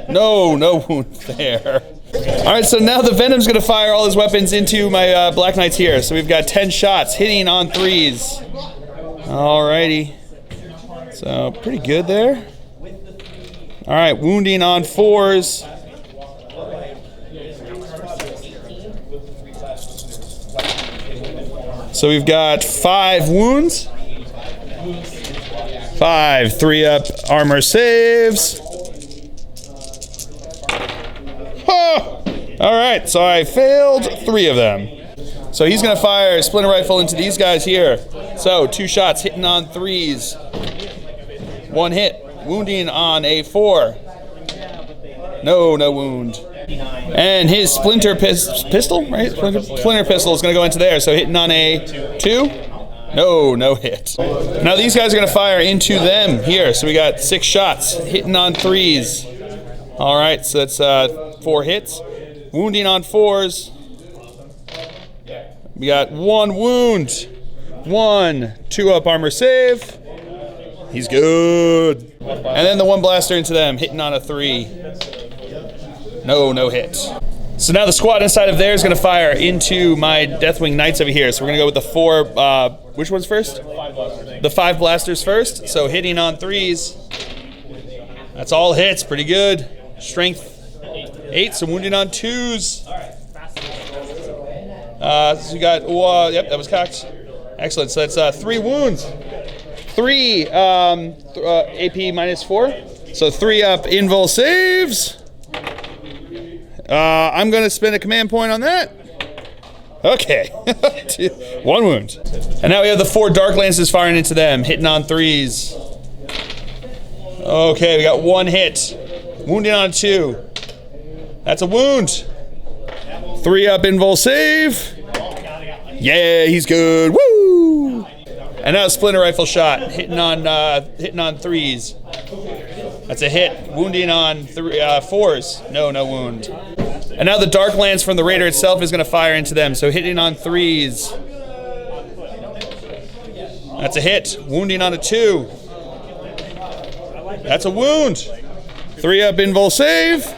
No wound there. All right, so now the Venom's going to fire all his weapons into my Black Knights here. So we've got 10 shots, hitting on 3s. Alrighty. So pretty good there. All right, wounding on 4s. So we've got 5 wounds. 5 3-up armor saves. Oh! All right, so I failed 3 of them. So he's going to fire a splinter rifle into these guys here. So 2 shots hitting on 3s. 1 hit, wounding on a 4. No wound. And his splinter pistol, right? Splinter pistol is going to go into there. So hitting on a 2. No hit. Now these guys are going to fire into them here. So we got 6 shots, hitting on 3s. All right, so that's 4 hits. Wounding on 4s. We got 1 wound. 1 2-up armor save. He's good. And then the 1 blaster into them, hitting on a 3. No hit. So now the squad inside of there is going to fire into my Deathwing Knights over here. So we're going to go with the 4, which one's first? The 5 blasters first. So hitting on 3s. That's all hits, pretty good. Strength 8, so wounding on 2s. So we got, yep, that was cocked. Excellent, so that's 3 wounds. 3 AP -4. So 3-up invul saves. I'm going to spend a command point on that. Okay. 1 wound. And now we have the 4 Dark Lances firing into them, hitting on 3s. Okay, we got 1 hit. Wounding on 2. That's a wound. 3-up invul save. Yeah, he's good. Woo! And now a splinter rifle shot, hitting on threes. That's a hit. Wounding on fours. No wound. And now the Dark Lance from the Raider itself is going to fire into them, so hitting on threes. That's a hit. Wounding on a 2. That's a wound. 3-up invul save.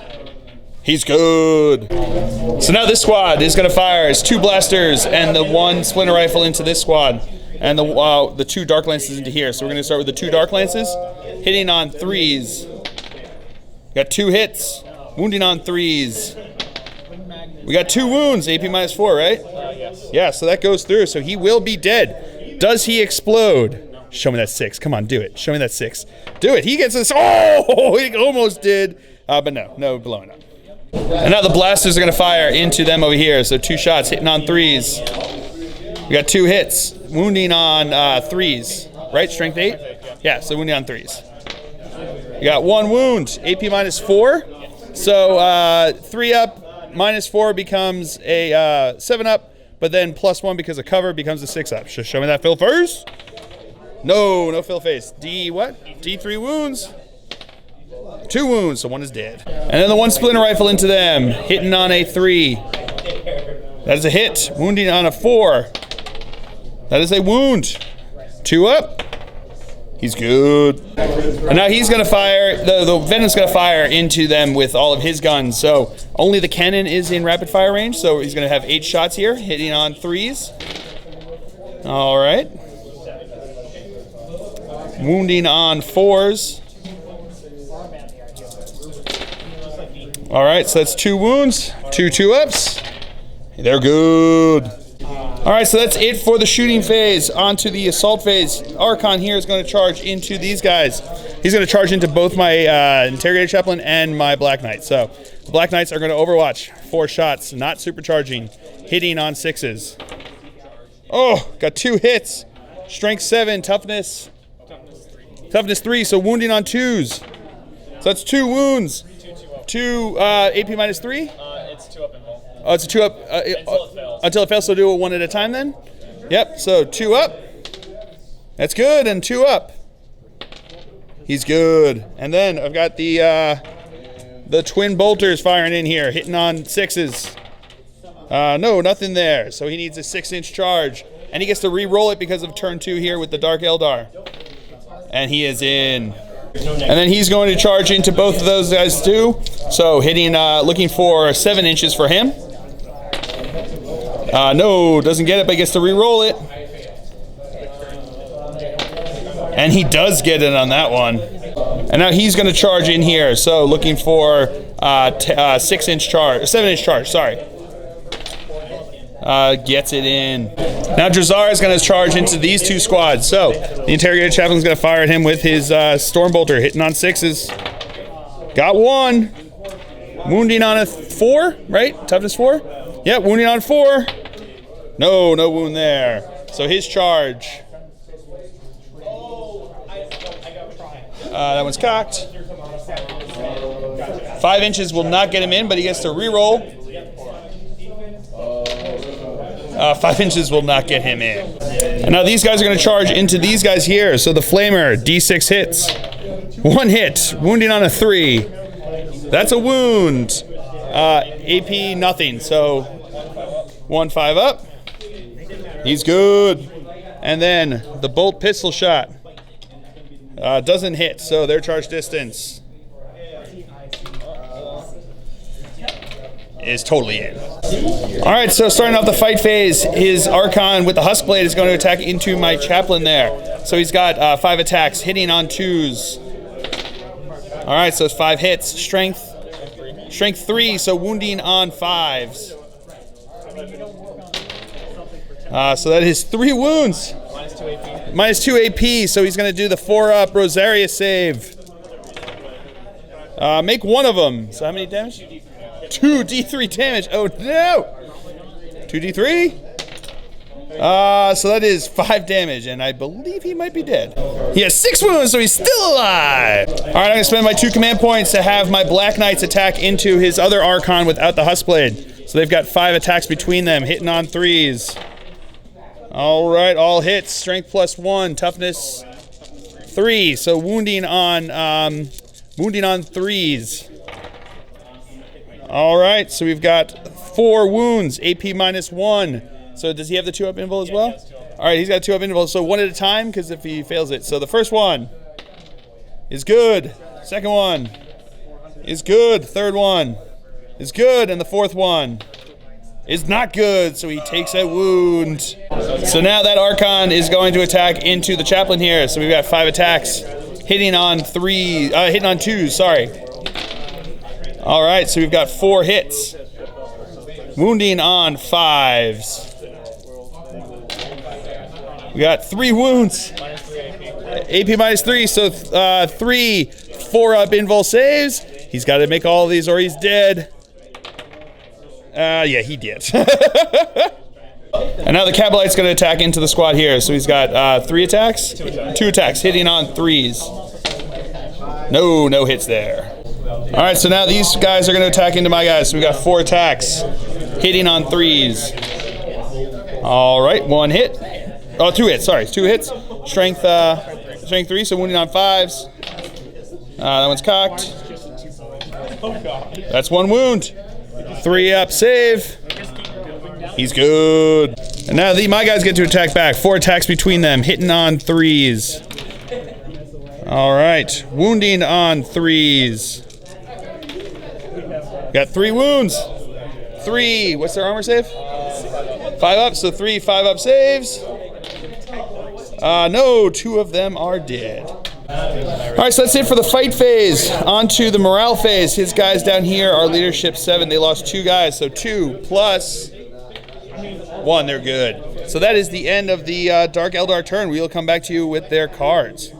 He's good. So now this squad is going to fire. It's 2 blasters and the 1 splinter rifle into this squad. And the 2 Dark Lances into here. So we're going to start with the 2 Dark Lances. Hitting on threes. Got 2 hits. Wounding on threes. We got 2 wounds. AP -4, right? Yes. Yeah, so that goes through. So he will be dead. Does he explode? No. Show me that 6. Come on, do it. Show me that 6. Do it. He gets this. Oh, he almost did. But no blowing up. And now the blasters are going to fire into them over here. So 2 shots hitting on threes. We got 2 hits. Wounding on threes. Right? Strength 8? Yeah, so wounding on threes. You got 1 wound. AP -4. So 3-up -4 becomes a 7-up. But then +1 because of cover becomes a 6-up. Show me that fill first. No fill face. D what? D3 wounds. 2 wounds, so 1 is dead. And then the 1 splinter rifle into them, hitting on a 3. That is a hit. Wounding on a 4. That is a wound. 2 up. He's good. And now he's gonna fire, the Venom's gonna fire into them with all of his guns. So only the cannon is in rapid fire range. So he's gonna have 8 shots here, hitting on threes. All right. Wounding on 4s. All right, so that's 2 wounds, 2 2-ups. They're good. All right, so that's it for the shooting phase. On to the assault phase. Archon here is going to charge into these guys. He's going to charge into both my Interrogator Chaplain and my Black Knight. So the Black Knights are going to overwatch. 4 shots, not supercharging, hitting on 6s. Oh, got 2 hits. Strength 7, toughness 3, so wounding on 2s. So that's 2 wounds. 2 AP -3? It's 2-up invul. Oh, it's a 2-up. Until it fails. Until it fails, so do it 1 at a time then? Yep, so 2 up. That's good, and 2 up. He's good. And then I've got the twin bolters firing in here, hitting on 6s. No, nothing there. So he needs a 6-inch charge. And he gets to re-roll it because of turn 2 here with the Dark Eldar. And he is in. And then he's going to charge into both of those guys too. So hitting, looking for 7 inches for him. No, doesn't get it, but he gets to re-roll it. And he does get it on that one. And now he's going to charge in here. So looking for 6-inch charge, 7-inch charge, sorry. Gets it in. Now Drazar is going to charge into these 2 squads. So the Interrogator Chaplain is going to fire at him with his Stormbolter, hitting on 6s. Got 1. Wounding on a 4, right? Toughness 4? Yeah, wounding on 4. No wound there. So his charge. That one's cocked. 5 inches will not get him in, but he gets to re-roll. 5 inches will not get him in. And now these guys are going to charge into these guys here. So the Flamer, D6 hits. 1 hit, wounding on a 3. That's a wound. AP nothing, so 1 5-up. He's good. And then the bolt pistol shot doesn't hit, so their charge distance is totally in. All right, so starting off the fight phase, his Archon with the Huskblade is going to attack into my Chaplain there. So he's got 5 attacks, hitting on 2s. All right, so it's 5 hits. Strength 3, so wounding on 5s. So that is 3 wounds. -2 AP, so he's going to do the 4-up Rosaria save. Make 1 of them. So how many damage? 2 D3 damage. Oh no! 2 D3? So that is 5 damage, and I believe he might be dead. He has 6 wounds, so he's still alive! Alright, I'm gonna spend my 2 command points to have my Black Knights attack into his other Archon without the Huskblade. So they've got 5 attacks between them, hitting on 3s. All right, all hits. Strength +1, toughness 3. So wounding on 3s. All right, so we've got 4 wounds, AP -1. So does he have the 2-up invul as well? All right, he's got 2-up invul. So one at a time, because if he fails it. So the first one is good. Second one is good. Third one is good. And the fourth one is not good. So he takes a wound. So now that Archon is going to attack into the chaplain here. So we've got 5 attacks, hitting on 2s, sorry. All right, so we've got 4 hits. Wounding on 5s. We got 3 wounds. AP -3, so 3 4-up invul saves. He's got to make all of these or he's dead. Yeah, he did. And now the Kabalite's going to attack into the squad here. So he's got 3 attacks? 2 attacks, hitting on 3s. No hits there. All right, so now these guys are going to attack into my guys. So we got 4 attacks, hitting on 3s. All right, 1 hit. Oh, 2 hits, sorry, 2 hits. Strength 3, so wounding on 5s. That one's cocked. That's 1 wound. 3-up save. He's good. And now my guys get to attack back. 4 attacks between them, hitting on 3s. All right, wounding on 3s. Got 3 wounds. 3, what's their armor save? 5 up, so 3 5-up saves. No, 2 of them are dead. All right, so that's it for the fight phase. On to the morale phase. His guys down here are leadership 7. They lost 2 guys, so 2 plus 1, they're good. So that is the end of the Dark Eldar turn. We will come back to you with their cards.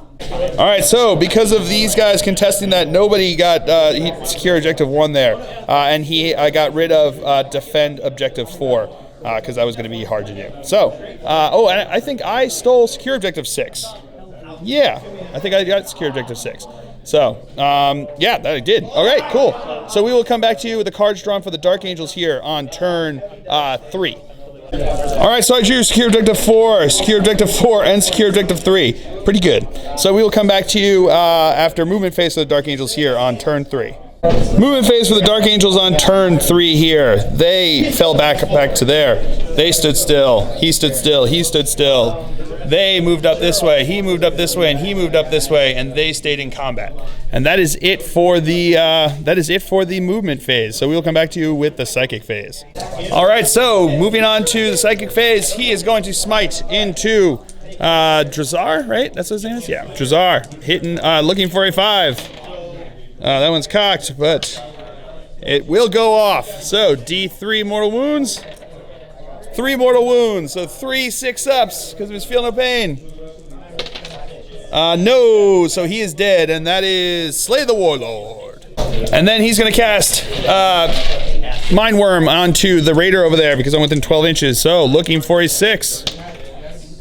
All right, so because of these guys contesting that, nobody got secure objective 1 there. And I got rid of defend objective 4. Because that was going to be hard to do. So, and I think I stole secure objective 6. Yeah, I think I got secure objective 6. So, yeah, that I did. All right, cool. So we will come back to you with the cards drawn for the Dark Angels here on turn 3. All right, so I drew secure objective 4, and secure objective 3. Pretty good. So we will come back to you after movement phase of the Dark Angels here on turn 3. Movement phase for the Dark Angels on turn 3 here. They fell back to there. They stood still. He stood still. He stood still. They moved up this way. He moved up this way, and he moved up this way, and they stayed in combat. And that is it for the movement phase. So we will come back to you with the psychic phase. All right. So moving on to the psychic phase, he is going to smite into Drazar, right? That's what his name is. Yeah, Drazar, hitting, looking for a 5. That one's cocked, but it will go off. So D3 mortal wounds. 3 mortal wounds. So 3 6-ups because he was feeling no pain. No, so he is dead, and that is Slay the Warlord. And then he's going to cast Mind Worm onto the Raider over there because I'm within 12 inches. So looking for a 6.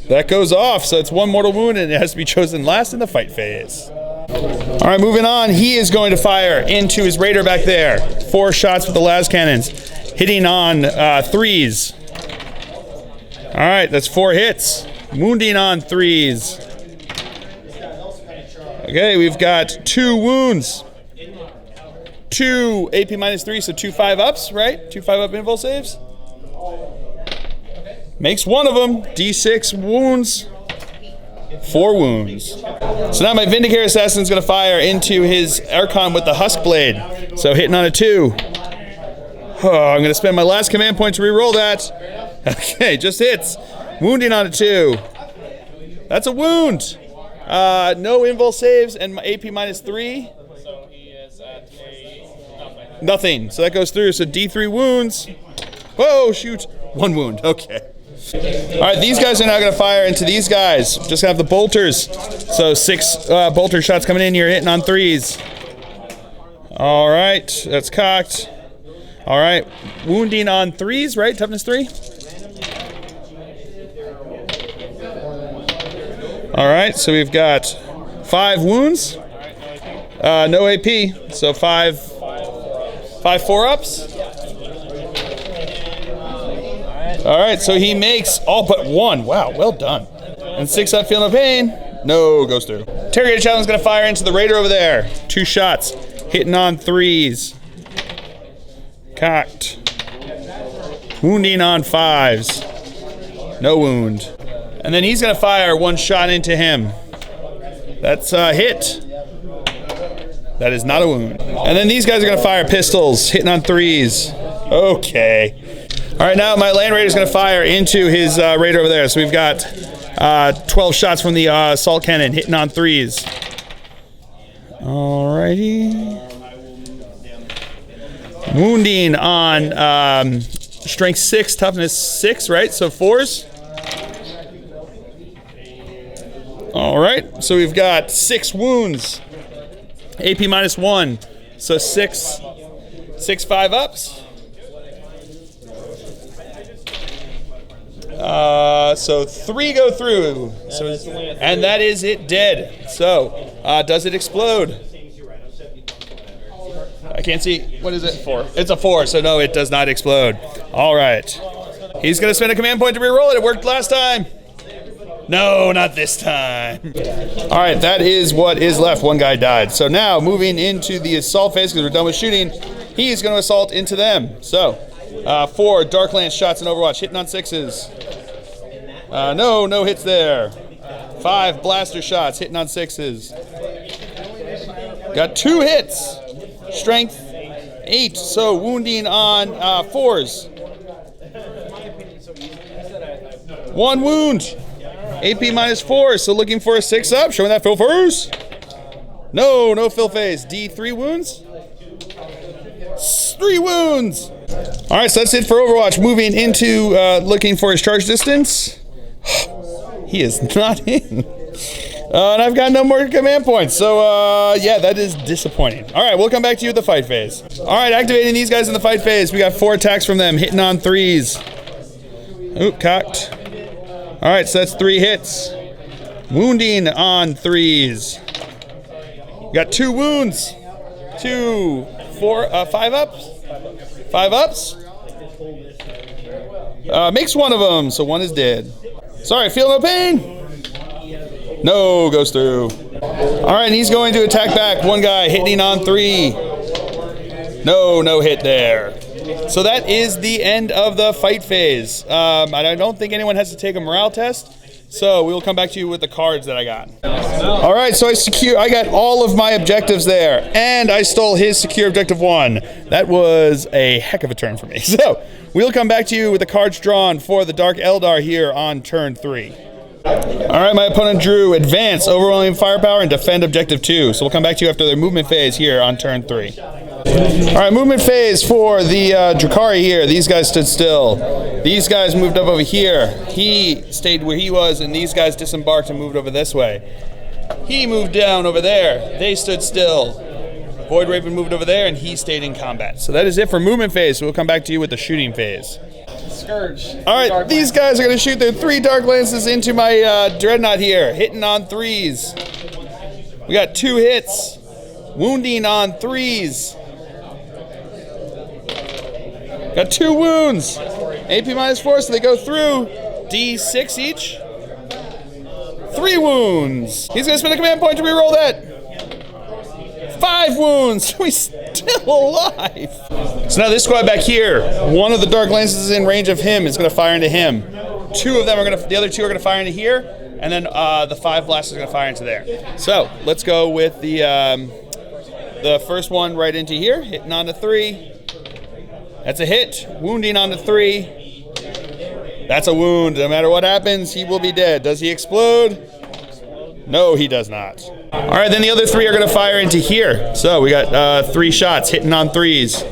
That goes off. So it's 1 mortal wound, and it has to be chosen last in the fight phase. All right, moving on. He is going to fire into his Raider back there. 4 shots with the las cannons, hitting on 3s. All right, that's 4 hits. Wounding on 3s. Okay, we've got 2 wounds. 2 AP -3, so 2 5-ups, right? 2 5-up invul saves. Makes 1 of them. D6 wounds. 4 wounds. So now my Vindicator Assassin is going to fire into his Archon with the Husk Blade. So hitting on a 2. Oh, I'm going to spend my last command point to reroll that. Okay, just hits. Wounding on a 2. That's a wound. No invul saves and my AP -3. So he is at a Nothing. So that goes through. So D3 wounds. Whoa, shoot. 1 wound. Okay. All right, these guys are now going to fire into these guys. Just have the bolters. So 6 bolter shots coming in here, hitting on 3s. All right, that's cocked. All right, wounding on 3s, right? Toughness 3. All right, so we've got 5 wounds. No AP, so 5 4-ups. All right, so he makes all but one. Wow, well done. And 6 up, feel no pain. No, goes through. Interrogator Challenge is going to fire into the raider over there. 2 shots, hitting on 3s. Cocked. Wounding on 5s. No wound. And then he's going to fire 1 shot into him. That's a hit. That is not a wound. And then these guys are going to fire pistols, hitting on 3s. Okay. All right, now my land raider is going to fire into his raider over there. So we've got 12 shots from the assault cannon, hitting on 3s. Alrighty. Wounding on strength 6, toughness 6, right? So 4s. All right, so we've got 6 wounds. AP -1, so 6 5-ups. So 3 go through. So, and that is it dead. So, does it explode? I can't see. What is it for? It's a 4, so no, it does not explode. All right. He's going to spend a command point to reroll it. It worked last time. No, not this time. All right, that is what is left. 1 guy died. So now, moving into the assault phase, because we're done with shooting, he's going to assault into them. So, 4 Dark Lance shots in Overwatch, hitting on 6s. No hits there. 5 blaster shots, hitting on 6s. Got 2 hits. Strength 8, so wounding on 4s. 1 wound. AP -4, so looking for a 6-up. Showing that fill first. No fill phase. D, 3 wounds. 3 wounds. All right, so that's it for Overwatch. Moving into looking for his charge distance. He is not in. And I've got no more command points. So, yeah, that is disappointing. All right, we'll come back to you with the fight phase. All right, activating these guys in the fight phase. We got 4 attacks from them, hitting on 3s. Oop, cocked. All right, so that's 3 hits. Wounding on 3s. Got 2 wounds. 2, 4, 5 ups. 5 ups. Makes 1 of them, so 1 is dead. Sorry, feel no pain. No, goes through. All right, and he's going to attack back. 1 guy hitting on 3. No hit there. So that is the end of the fight phase. I don't think anyone has to take a morale test. So we will come back to you with the cards that I got. All right, so I got all of my objectives there, and I stole his secure objective 1. That was a heck of a turn for me. So we'll come back to you with the cards drawn for the Dark Eldar here on turn 3. All right, my opponent drew advance, overwhelming firepower, and defend objective 2. So we'll come back to you after their movement phase here on turn 3. All right, movement phase for the Drukhari here. These guys stood still. These guys moved up over here. He stayed where he was, and these guys disembarked and moved over this way. He moved down over there. They stood still. Void Raven moved over there, and he stayed in combat. So that is it for movement phase. So we'll come back to you with the shooting phase. Scourge. All right, these guys are going to shoot their 3 Dark Lances into my Dreadnought here, hitting on 3s. We got 2 hits. Wounding on 3s. Got 2 wounds. AP -4, so they go through. D6 each. 3 wounds. He's going to spend a command point to reroll that. 5 wounds. We're still alive. So now this squad back here, 1 of the Dark Lances is in range of him. It's going to fire into him. 2 of them are going to, the other 2 are going to fire into here, and then the 5 blasters are going to fire into there. So let's go with the first one right into here, hitting onto 3. That's a hit. Wounding onto 3. That's a wound. No matter what happens, he will be dead. Does he explode? No, he does not. All right, then the other 3 are going to fire into here. So we got 3 shots hitting on 3s.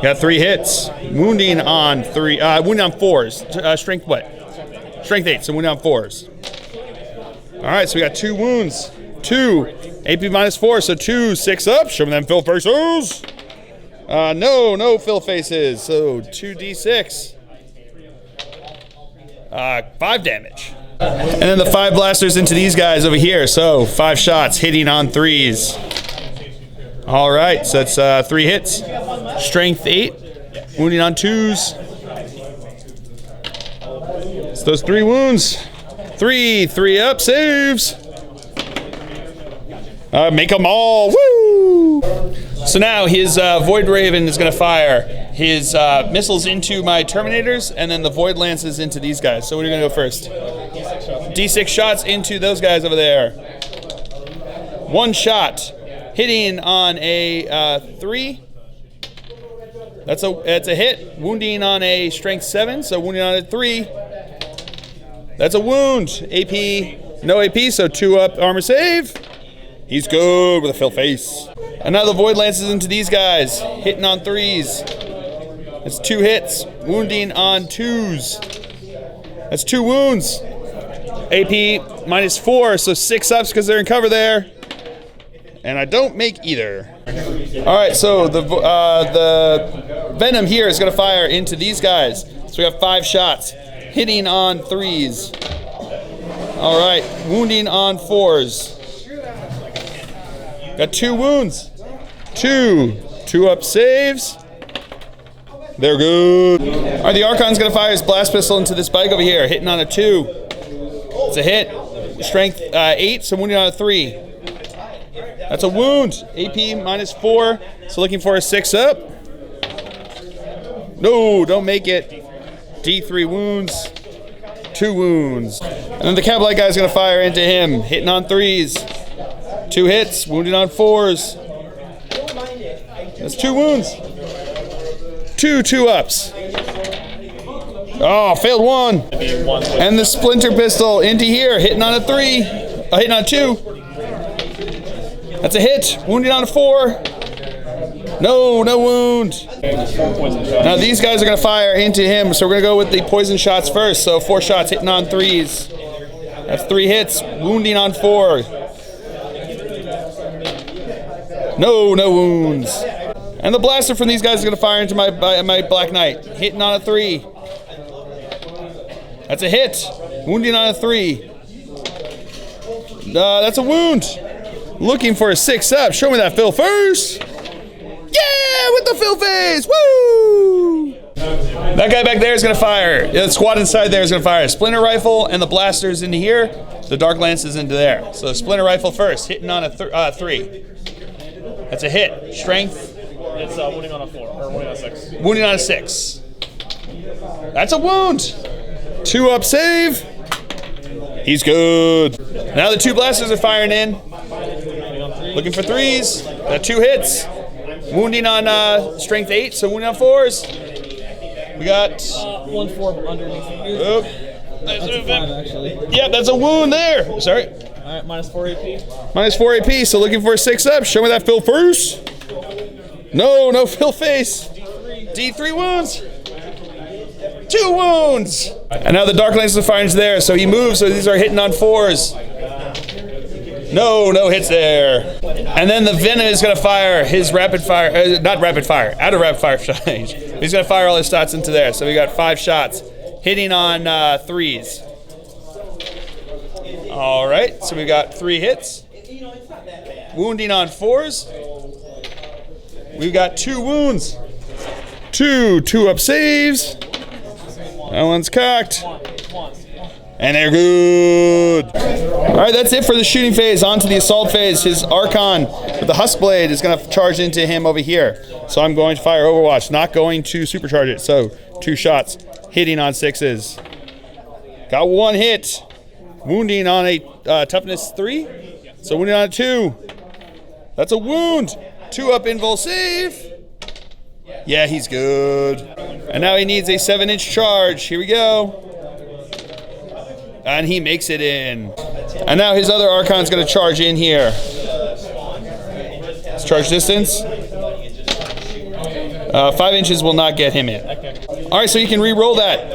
Got 3 hits. Wounding on 3. Wounding on 4s. Strength what? Strength 8. So wounding on 4s. All right, so we got 2 wounds. 2. AP -4. So 2 6 up. Show them fill faces. No fill faces. So 2d6. 5 damage. And then the 5 blasters into these guys over here. So 5 shots hitting on 3s. All right, so that's 3 hits. Strength 8. Wounding on 2s. It's those 3 wounds. 3 up saves. Make them all. Woo! So now his Void Raven is going to fire his missiles into my Terminators, and then the Void Lances into these guys. So what are you going to go first? D6 shots into those guys over there. 1 shot. Hitting on a 3. That's a hit. Wounding on a strength 7, so wounding on a 3. That's a wound. AP, no AP, so 2 up armor save. He's good with a fill face. And now the Void Lances into these guys. Hitting on 3s. That's 2 hits. Wounding on 2s. That's 2 wounds. AP -4, so 6 ups because they're in cover there. And I don't make either. All right, so the Venom here is going to fire into these guys. So we have 5 shots. Hitting on 3s. All right, wounding on 4s. Got 2 wounds. 2 up saves. They're good. All right, the Archon's going to fire his blast pistol into this bike over here. Hitting on a 2. It's a hit. Strength 8, so wounding on a 3. That's a wound. AP -4. So looking for a 6 up. No, don't make it. D3 wounds. 2 wounds. And then the Cabalite guy's going to fire into him. Hitting on 3s. 2 hits. Wounded on 4s. That's 2 wounds. 2 ups. Oh, failed 1. And the Splinter Pistol into here. Hitting on a 3. Hitting on 2. That's a hit. Wounded on a 4. No wound. Now these guys are going to fire into him, so we're going to go with the poison shots first. So 4 shots hitting on 3s. That's 3 hits. Wounding on 4. No wounds. And the blaster from these guys is going to fire into my Black Knight. Hitting on a 3. That's a hit. Wounding on a 3. That's a wound. Looking for a 6 up. Show me that fill first. Yeah, with the fill face. Woo! That guy back there is going to fire. The squad inside there is going to fire a Splinter Rifle, and the blasters into here. The Dark Lance is into there. So Splinter Rifle first. Hitting on a 3. That's a hit. Strength. It's wounding on a 4, or wounding on a 6. Wounding on a 6. That's a wound. 2 up save. He's good. Now the 2 blasters are firing in. Looking for 3s. Got 2 hits. Wounding on strength 8, so wounding on 4s. We got 1 4 underneath. Oh. That's a 5, actually. Yeah, that's a wound there. Sorry. All right, -4 AP. -4 AP, so looking for a 6 up. Show me that fill first. No fill face. D3 wounds. 2 wounds. And now the Dark Lance is firing there, so he moves, so these are hitting on 4s. No hits there. And then the Venom is going to fire his rapid fire, not rapid fire, out of rapid fire range. He's going to fire all his shots into there. So we got 5 shots, hitting on 3s. All right, so we got 3 hits. Wounding on 4s. We've got 2 wounds. 2 up saves. That one's cocked. And they're good. All right, that's it for the shooting phase. On to the assault phase. His Archon with the Husk Blade is going to charge into him over here. So I'm going to fire Overwatch, not going to supercharge it. So 2 shots, hitting on 6s. Got 1 hit. Wounding on a toughness 3. So wounding on a 2. That's a wound. 2 up invul save. Yeah, he's good. And now he needs a 7-inch charge. Here we go. And he makes it in. And now his other Archon's going to charge in here. His charge distance. 5 inches will not get him in. All right, so you can re-roll that.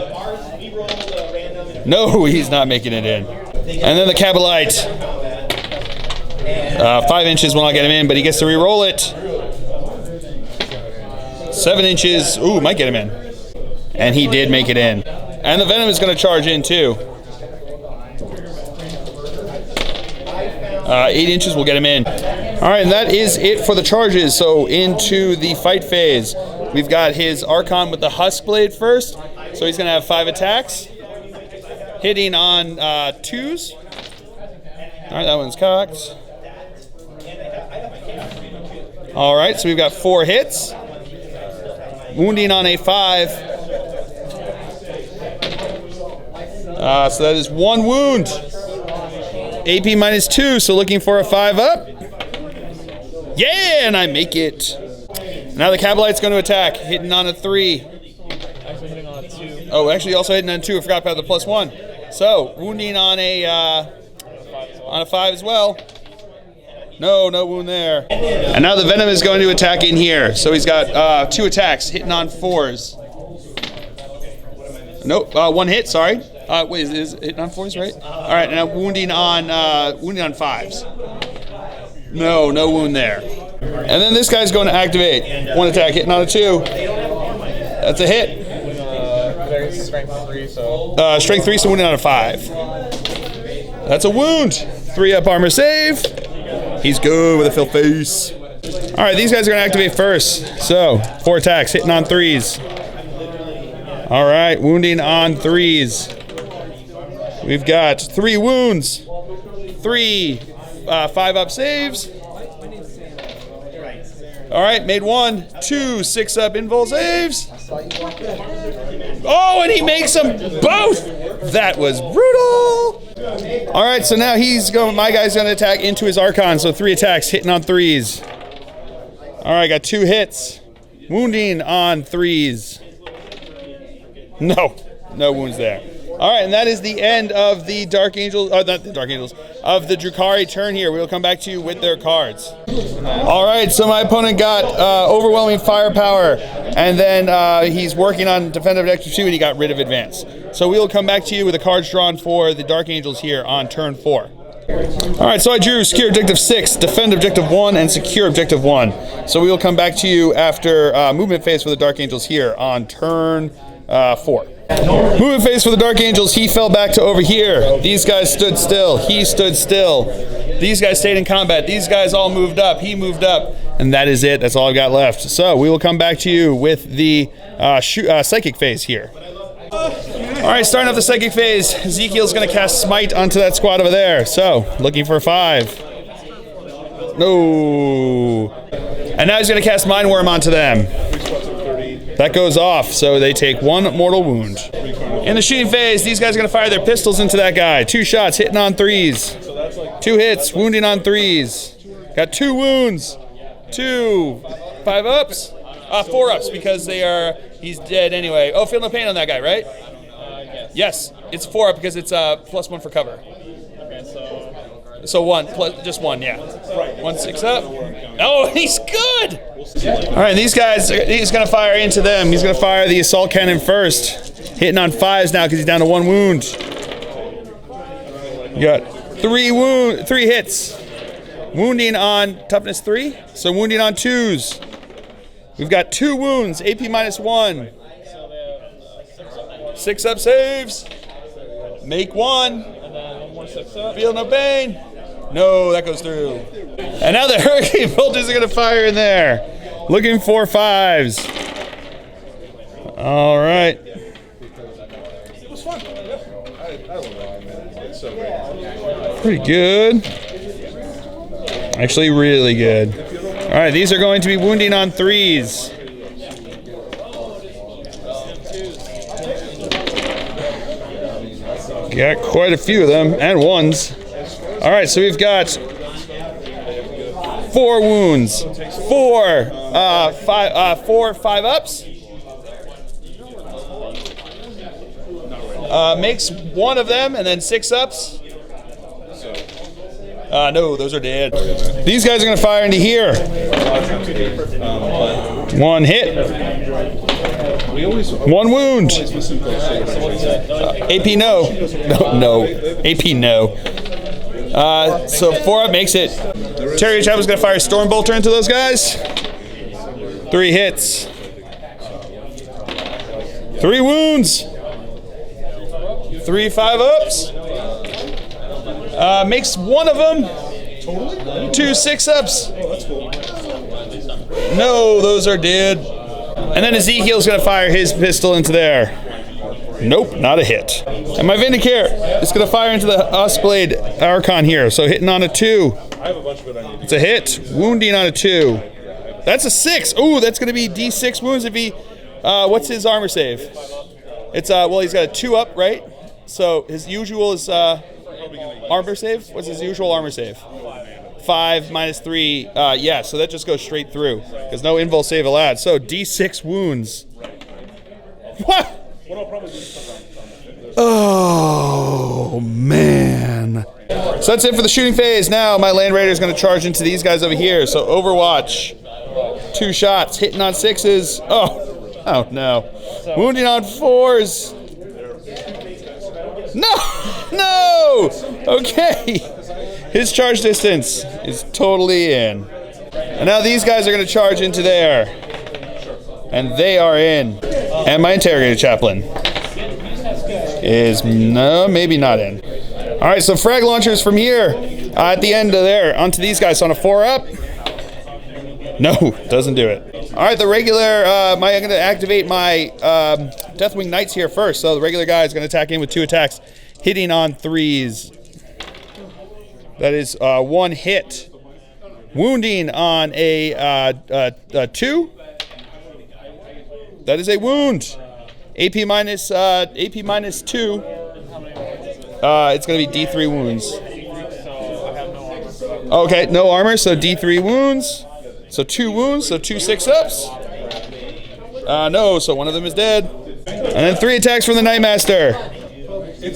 No, he's not making it in. And then the Cabalite. 5 inches will not get him in, but he gets to re-roll it. 7 inches. Ooh, might get him in. And he did make it in. And the Venom is going to charge in too. 8 inches will get him in. All right, and that is it for the charges. So into the fight phase. We've got his Archon with the Husk Blade first. So he's going to have 5 attacks. hitting on 2s. All right, that one's cocked. All right, so we've got 4 hits. Wounding on a 5. So that is 1 wound. AP -2, so looking for a 5 up. Yeah, and I make it. Now the Cabalite's going to attack, hitting on a 3. Actually hitting on a 2. Oh, actually also hitting on a 2. I forgot about the +1. So wounding on a 5 as well. No wound there. And now the Venom is going to attack in here. So he's got 2 attacks, hitting on 4s. Nope, 1 hit. Sorry. Wait, is it hitting on 4s, right? All right, now wounding on 5s. No wound there. And then this guy's going to activate. 1 attack, hitting on a 2. That's a hit. Strength 3, so. Strength 3, so wounding on a 5. That's a wound. 3 up armor save. He's good with a fill face. All right, these guys are going to activate first. So 4 attacks, hitting on 3s. All right, wounding on 3s. We've got 3 wounds. 3 5 up saves. All right, made 1, 2 6 up invul saves. Oh, and he makes them both. That was brutal. All right, so now my guy's going to attack into his Archon. So 3 attacks, hitting on 3s. All right, got 2 hits. Wounding on 3s. No wounds there. All right, and that is the end of the Dark Angels, not the Dark Angels, of the Drukhari turn here. We'll come back to you with their cards. All right, so my opponent got overwhelming firepower, and then he's working on defensive objective 2, and he got rid of advance. So we will come back to you with the cards drawn for the Dark Angels here on turn 4. All right, so I drew secure objective 6, defend objective 1, and secure objective 1. So we will come back to you after movement phase for the Dark Angels here on turn 4. Movement phase for the Dark Angels, he fell back to over here. These guys stood still. He stood still. These guys stayed in combat. These guys all moved up. He moved up. And that is it. That's all I've got left. So we will come back to you with the Psychic phase here. All right, starting off the Psychic phase, Ezekiel's going to cast Smite onto that squad over there. So, looking for a 5. No. And now he's going to cast Mind Worm onto them. That goes off, so they take 1 mortal wound. In the shooting phase, these guys are going to fire their pistols into that guy. 2 shots, hitting on 3s. 2 hits, wounding on 3s. Got 2 wounds. 2. 5 ups? 4 ups, because he's dead anyway. Oh, feel no pain on that guy, right? Yes, it's 4 up because it's +1 for cover. Okay, So 1, just 1, yeah. 1 6 up. Oh, he's good! All right, these guys, he's going to fire into them. He's going to fire the assault cannon first. Hitting on 5s now because he's down to 1 wound. You got 3 hits. Wounding on toughness 3, so wounding on 2s. We've got 2 wounds, AP -1. 6 up saves. Make 1. and then 1 more 6 up. Feel no pain. No, that goes through. And now the Hurricane Bolters are going to fire in there. Looking for 5s. All right. It was fun. I don't know, man. It's so great. Pretty good. Actually, really good. All right, these are going to be wounding on 3s. Got quite a few of them, and 1s. All right, so we've got 4 wounds, 4 5 ups. Makes 1 of them, and then 6 ups. No, those are dead. These guys are going to fire into here. 1 hit. 1 wound. AP no. No. AP no. So 4 up makes it. Terry Chapman's going to fire Storm Bolter into those guys. 3 hits. 3 wounds. 3 5 ups. Makes 1 of them. 2 6 ups. No, those are dead. And then Ezekiel's going to fire his pistol into there. Nope, not a hit. And my Vindicare is going to fire into the Usblade Archon here. So hitting on a 2. I have a bunch of it I need. It's a hit. Wounding on a 2. That's a 6. Ooh, that's going to be D6 wounds if he... what's his armor save? It's, well, he's got a 2 up, right? So his usual is armor save? What's his usual armor save? 5 minus 3. Yeah, so that just goes straight through. Because no invul save allowed. So D6 wounds. What? Oh, man. So that's it for the shooting phase. Now my Land Raider is going to charge into these guys over here. So Overwatch. 2 shots. Hitting on 6s. Oh no. Wounding on 4s. No! Okay. His charge distance is totally in. And now these guys are going to charge into there. And they are in. And my Interrogator Chaplain is, no, maybe not in. All right, so frag launchers from here at the end of there onto these guys. So on a 4 up. No, doesn't do it. All right, the regular, I'm going to activate my Deathwing Knights here first. So the regular guy is going to attack in with 2 attacks, hitting on 3s. That is 1 hit. Wounding on a 2. That is a wound. AP minus 2. It's going to be D3 wounds. Okay, no armor, so D3 wounds. So 2 wounds, so 2 6-ups. No, so one of them is dead. And then 3 attacks from the Nightmaster.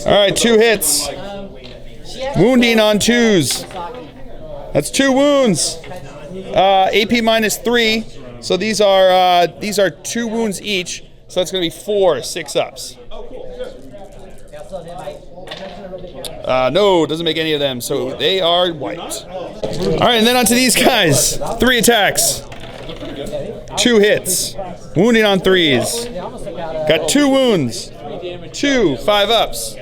All right, 2 hits. Wounding on 2s. That's 2 wounds. AP minus 3. So these are 2 wounds each. So it's going to be 4 6-ups. No, doesn't make any of them. So they are wiped. All right, and then onto these guys. 3 attacks. 2 hits. Wounding on 3s. Got 2 wounds. 2 5-ups.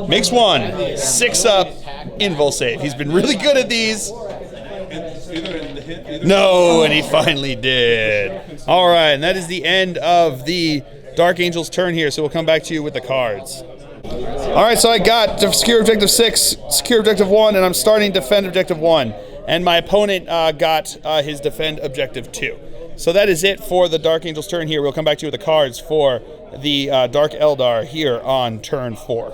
Makes 1 6-up invul save. He's been really good at these. No, and he finally did. All right, and that is the end of the Dark Angel's turn here, so we'll come back to you with the cards. All right, so I got Secure Objective 6, Secure Objective 1, and I'm starting Defend Objective 1. And my opponent got his Defend Objective 2. So that is it for the Dark Angel's turn here. We'll come back to you with the cards for the Dark Eldar here on turn 4.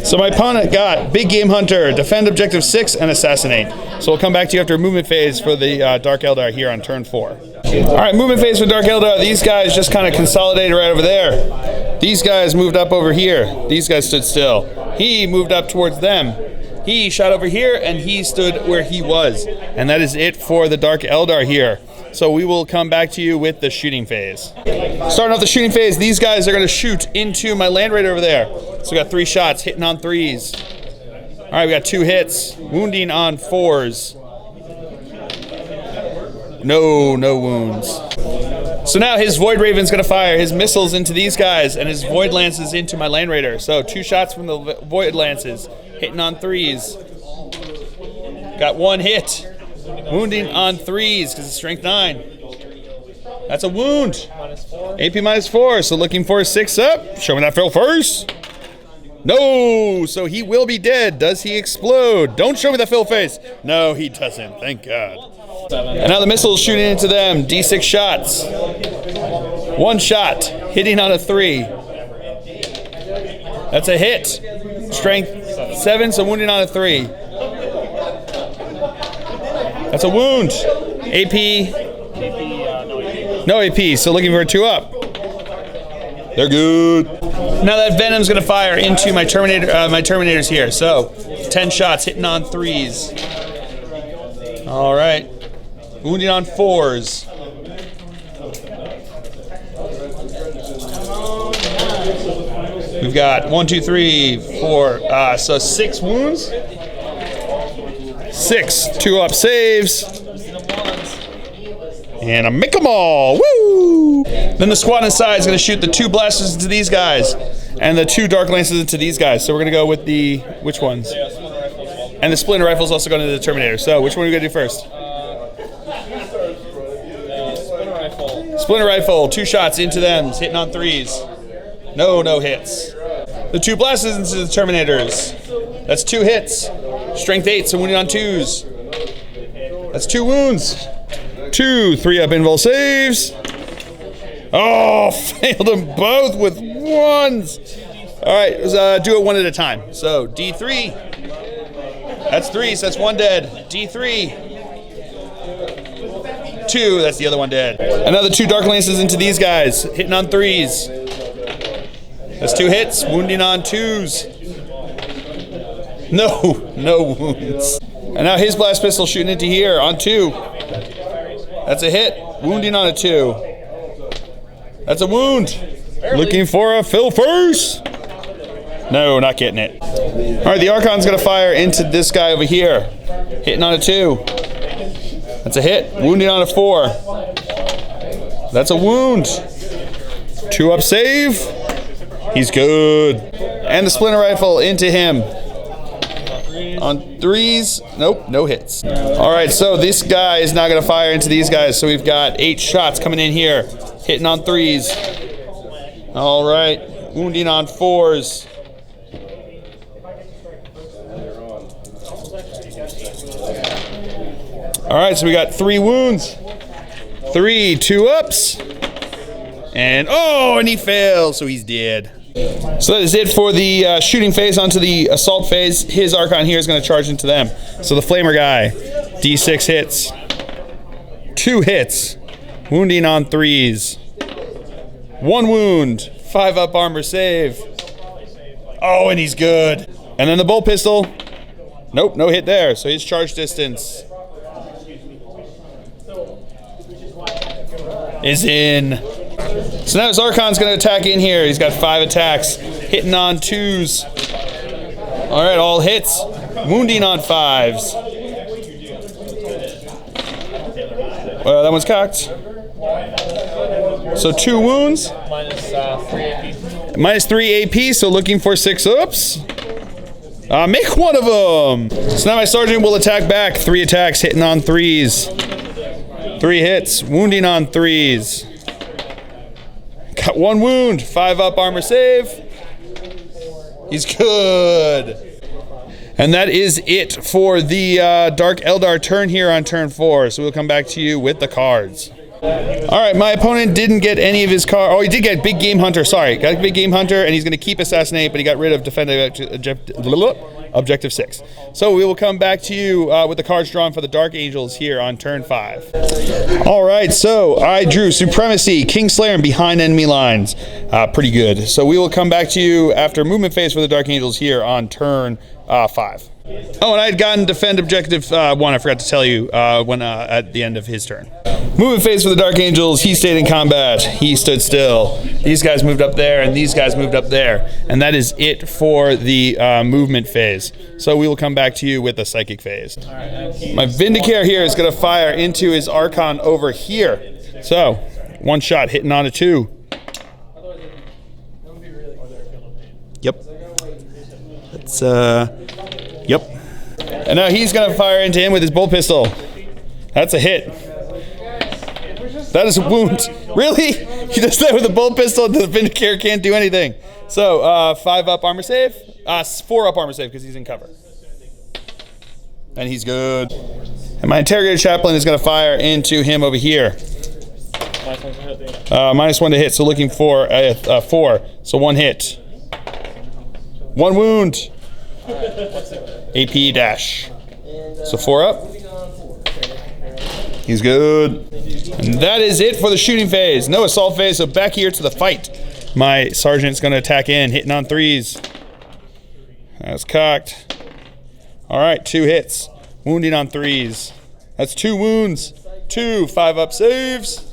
So my opponent got Big Game Hunter, Defend Objective 6, and Assassinate. So we'll come back to you after movement phase for the Dark Eldar here on turn 4. All right, movement phase for Dark Eldar. These guys just kind of consolidated right over there. These guys moved up over here. These guys stood still. He moved up towards them. He shot over here, and he stood where he was. And that is it for the Dark Eldar here. So we will come back to you with the shooting phase. Starting off the shooting phase, these guys are going to shoot into my Land Raider over there. So we got 3 shots, hitting on 3s. All right, we got 2 hits, wounding on 4s. No wounds. So now his Void Raven's going to fire his missiles into these guys and his Void Lances into my Land Raider. So 2 shots from the Void Lances, hitting on 3s. Got 1 hit. Wounding on 3s because it's strength 9. That's a wound. AP minus 4. So looking for a 6-up. Show me that fill first. No. So he will be dead. Does he explode? Don't show me that fill face. No, he doesn't. Thank God. And now the missile's shooting into them. D6 shots. 1 shot. Hitting on a 3. That's a hit. Strength 7. So wounding on a 3. That's a wound. AP. No AP, so looking for a 2-up. They're good. Now that Venom's gonna fire into my Terminators here. So 10 shots, hitting on 3s. All right. Wounding on 4s. We've got 1, 2, 3, 4. So 6 wounds. 6 2-up saves. And I make them all. Woo! Then the squad inside is going to shoot the 2 blasters into these guys and the 2 dark lances into these guys. So we're going to go with the, which ones? And the splinter rifle is also going to the Terminator. So which one are we going to do first? Splinter rifle. Splinter rifle, 2 shots into them, hitting on 3s. No hits. The 2 blasts into the Terminators. That's 2 hits. Strength 8, so wounded on 2s. That's 2 wounds. 2 3-up invul saves. Oh, failed them both with 1s. All right, let's do it one at a time. So D3. That's 3, so that's 1 dead. D3. 2, that's the other one dead. Another 2 Dark Lances into these guys, hitting on 3s. That's 2 hits, wounding on 2s. No wounds. And now his blast pistol shooting into here on 2. That's a hit, wounding on a 2. That's a wound. Looking for a fill first. No, not getting it. All right, the Archon's gonna fire into this guy over here, hitting on a 2. That's a hit, wounding on a 4. That's a wound. 2-up save. He's good. And the Splinter rifle into him. On 3s, nope, no hits. All right, so this guy is now gonna fire into these guys. So we've got 8 shots coming in here, hitting on 3s. All right, wounding on 4s. All right, so we got 3 wounds. 3 2-ups. And he fails, so he's dead. So that is it for the shooting phase. Onto the assault phase. His Archon here is going to charge into them. So the Flamer guy, D6 hits. 2 hits. Wounding on 3s. 1 wound. 5-up armor save. Oh, and he's good. And then the bolt pistol. Nope, no hit there. So his charge distance is in. So now his Archon's going to attack in here. He's got 5 attacks, hitting on 2s. All right, all hits, wounding on 5s. Well, that one's cocked. So 2 wounds. Minus 3 AP, so looking for 6 ups. Make one of them. So now my Sergeant will attack back. 3 attacks, hitting on 3s. 3 hits, wounding on 3s. Got 1 wound, 5-up armor save. He's good. And that is it for the Dark Eldar turn here on turn 4. So we'll come back to you with the cards. All right, my opponent didn't get any of his cards. Oh, he did get Big Game Hunter. Sorry, got Big Game Hunter, and he's going to keep Assassinate, but he got rid of Defend Objective 6. So we will come back to you with the cards drawn for the Dark Angels here on turn 5. All right, so I drew Supremacy, Kingslayer, and Behind Enemy Lines. Pretty good. So we will come back to you after movement phase for the Dark Angels here on turn 5. Oh, and I had gotten Defend Objective 1, I forgot to tell you, when at the end of his turn. Movement phase for the Dark Angels, he stayed in combat, he stood still. These guys moved up there, and these guys moved up there. And that is it for the movement phase. So we will come back to you with the Psychic phase. My Vindicare here is going to fire into his Archon over here. So, 1 shot, hitting on a 2. Yep. That's, yep. And now he's going to fire into him with his bolt pistol. That's a hit. That is a wound. Really? He does that with a bolt pistol and the Vindicare can't do anything. So, 5-up armor save. 4-up armor save because he's in cover. And he's good. And my Interrogator Chaplain is going to fire into him over here. -1 to hit, so looking for a 4. So 1 hit. 1 wound. AP dash. So 4-up. He's good. And that is it for the shooting phase. No assault phase, so back here to the fight. My Sergeant's going to attack in, hitting on 3s. That's cocked. All right, 2 hits. Wounding on 3s. That's 2 wounds. 2 5-up saves.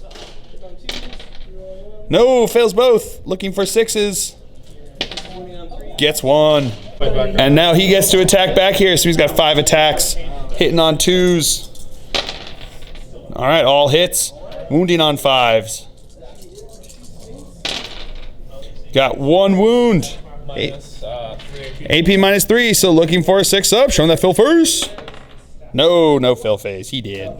No, fails both. Looking for 6s. Gets 1. And now he gets to attack back here, so he's got 5 attacks. Hitting on 2s. All right, all hits. Wounding on 5s. Got 1 wound. AP -3, so looking for a 6-up. Showing that fill first. No fill phase. He did.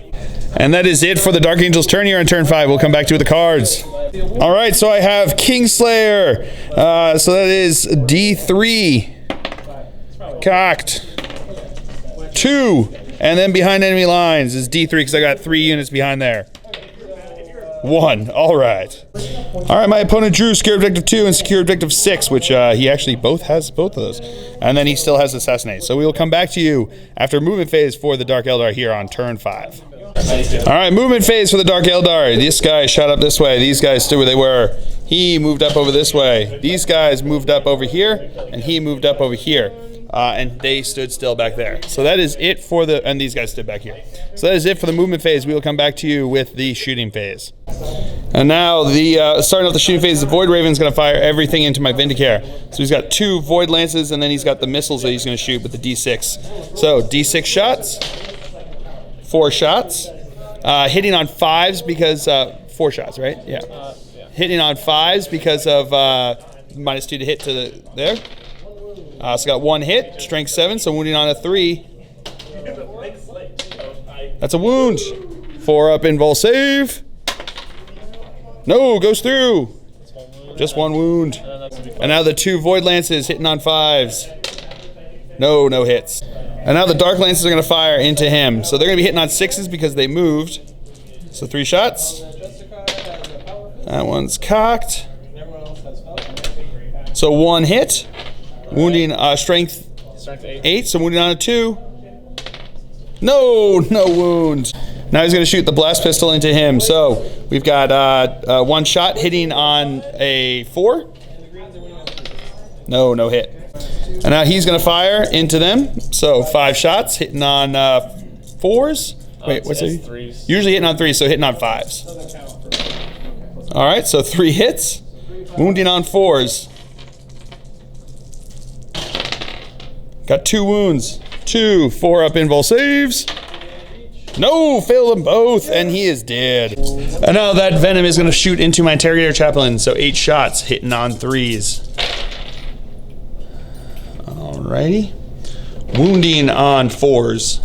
And that is it for the Dark Angel's turn here on turn 5. We'll come back to the cards. All right, so I have Kingslayer. So that is D3. Cocked. 2. And then behind enemy lines is D3 because I got 3 units behind there. 1. All right. All right, my opponent drew Secure Objective 2 and Secure Objective 6, which he actually has both of those. And then he still has Assassinate. So we will come back to you after movement phase for the Dark Eldar here on turn 5. All right, movement phase for the Dark Eldar. This guy shot up this way. These guys stood where they were. He moved up over this way. These guys moved up over here, and he moved up over here. And they stood still back there. So that is it for the, and these guys stood back here. So that is it for the movement phase. We will come back to you with the shooting phase. And now the starting off the shooting phase, the Void Raven's going to fire everything into my Vindicare. So he's got 2 Void Lances, and then he's got the missiles that he's going to shoot with the D6. So D6 shots, 4 shots, hitting on 5s because 4 shots, right? Yeah. Hitting on 5s because of -2 to hit to the there. So got 1 hit, strength 7, so wounding on a 3. That's a wound. 4 up invul save. No, goes through. Just 1 wound. And now the 2 Void Lances hitting on 5s. No hits. And now the Dark Lances are going to fire into him. So they're going to be hitting on 6s because they moved. So 3 shots. That one's cocked. So 1 hit. Wounding strength 8, so wounding on a 2. No wound. Now he's going to shoot the blast pistol into him. So we've got 1 shot hitting on a 4. No hit. And now he's going to fire into them. So 5 shots hitting on 4s. Wait, what's it? Usually hitting on 3s, so hitting on 5s. All right, so 3 hits. Wounding on 4s. Got 2 wounds. 2 4 up invul saves. No, failed them both, and he is dead. And now that venom is going to shoot into my Interrogator Chaplain, so 8 shots hitting on 3s. Alrighty. Wounding on 4s.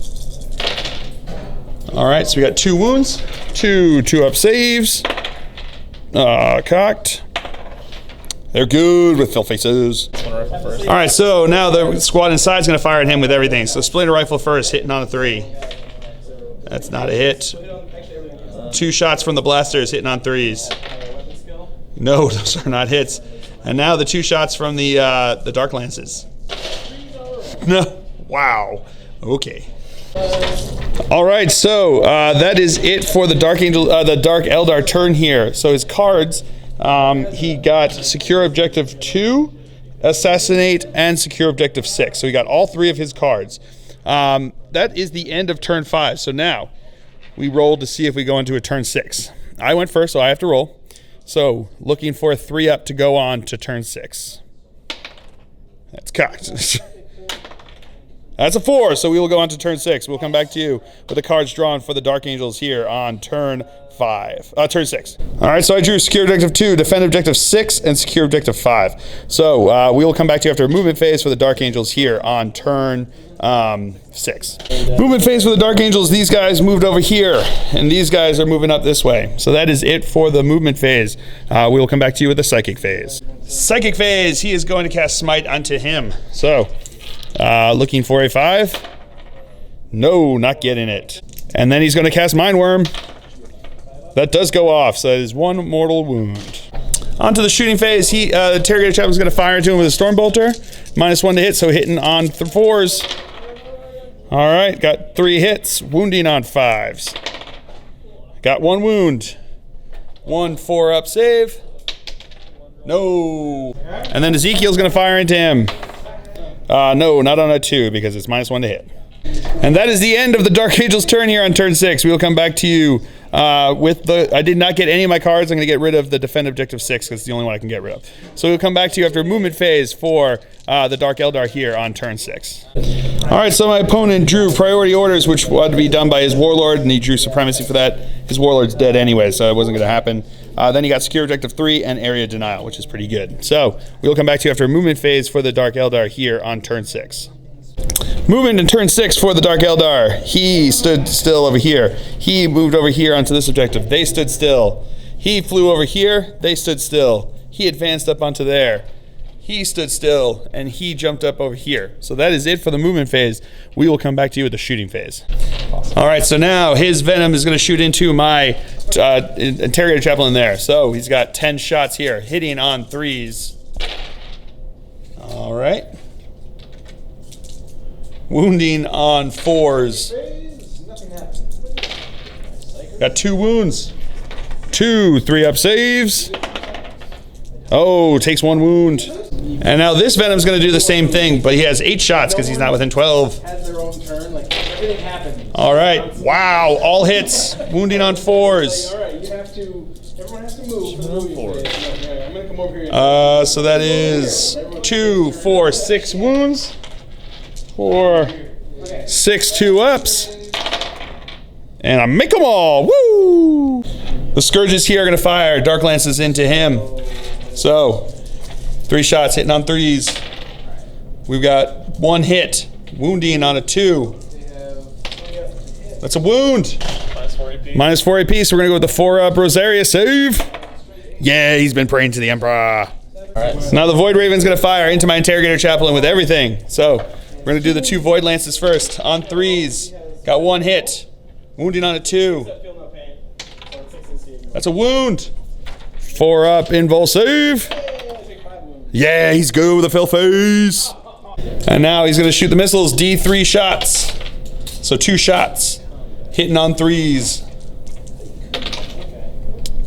Alright, so we got 2 wounds. 2 up saves. Cocked. They're good with fill faces. Alright, so now the squad inside is going to fire at him with everything. So Splinter Rifle first, hitting on a 3. That's not a hit. 2 shots from the blasters, hitting on 3s. No, those are not hits. And now the 2 shots from the Dark Lances. No. Wow. Okay. Alright, so that is it for the Dark Eldar turn here. So his cards... he got Secure Objective 2, Assassinate, and Secure Objective 6. So he got all 3 of his cards. That is the end of turn 5. So now we roll to see if we go into a turn 6. I went first, so I have to roll. So looking for a 3 up to go on to turn 6. That's cocked. That's a 4, so we will go on to turn 6. We'll come back to you with the cards drawn for the Dark Angels here on turn 6. All right, so I drew Secure Objective 2, Defend Objective 6, and Secure Objective 5. So we will come back to you after a movement phase for the Dark Angels here on turn 6. Movement phase for the Dark Angels. These guys moved over here, and these guys are moving up this way. So that is it for the movement phase. We will come back to you with the Psychic phase. Psychic phase, he is going to cast Smite onto him. So looking for a 5. No, not getting it. And then he's going to cast Mind Worm. That does go off, so that is 1 mortal wound. On to the shooting phase. The Interrogator Chaplain is going to fire into him with a Storm Bolter. -1 to hit, so hitting on 4s. All right, got 3 hits. Wounding on 5s. Got 1 wound. 1 4 up save. No. And then Ezekiel's going to fire into him. No, not on a 2 because it's -1 to hit. And that is the end of the Dark Angel's turn here on turn 6. We will come back to you with the... I did not get any of my cards. I'm going to get rid of the Defend Objective 6 because it's the only one I can get rid of. So we'll come back to you after a movement phase for the Dark Eldar here on turn 6. Alright, so my opponent drew Priority Orders, which had to be done by his Warlord, and he drew Supremacy for that. His Warlord's dead anyway, so it wasn't going to happen. Then he got Secure Objective 3 and Area Denial, which is pretty good. So we will come back to you after a movement phase for the Dark Eldar here on turn 6. Movement in turn 6 for the Dark Eldar. He stood still over here. He moved over here onto this objective. They stood still. He flew over here. They stood still. He advanced up onto there. He stood still, and he jumped up over here. So that is it for the movement phase. We will come back to you with the shooting phase. Awesome. All right, so now his venom is going to shoot into my interrogator chaplain there. So he's got 10 shots here, hitting on 3s. All right. Wounding on 4s. Got 2 wounds. 2 3-up saves. Oh, takes 1 wound. And now this Venom's going to do the same thing, but he has 8 shots because he's not within 12. All right. Wow. All hits. Wounding on 4s. Everyone has to move. I'm going to come over here. So that is 2, 4, 6 wounds. 4, 6 2-ups. And I make them all. Woo! The Scourges here are going to fire Dark Lances into him. So, 3 shots hitting on 3s. We've got 1 hit. Wounding on a 2. That's a wound. Minus 4 AP. Minus 4 AP, so we're going to go with the 4-up Rosaria save. Yeah, he's been praying to the Emperor. Alright. So now the Void Raven's going to fire into my Interrogator Chaplain with everything. So, we're going to do the 2 Void Lances first. On 3s. Got 1 hit. Wounding on a 2. That's a wound. 4-up invul save. Yeah, he's good with a fill face. And now he's going to shoot the missiles. D3 shots. So 2 shots. Hitting on 3s.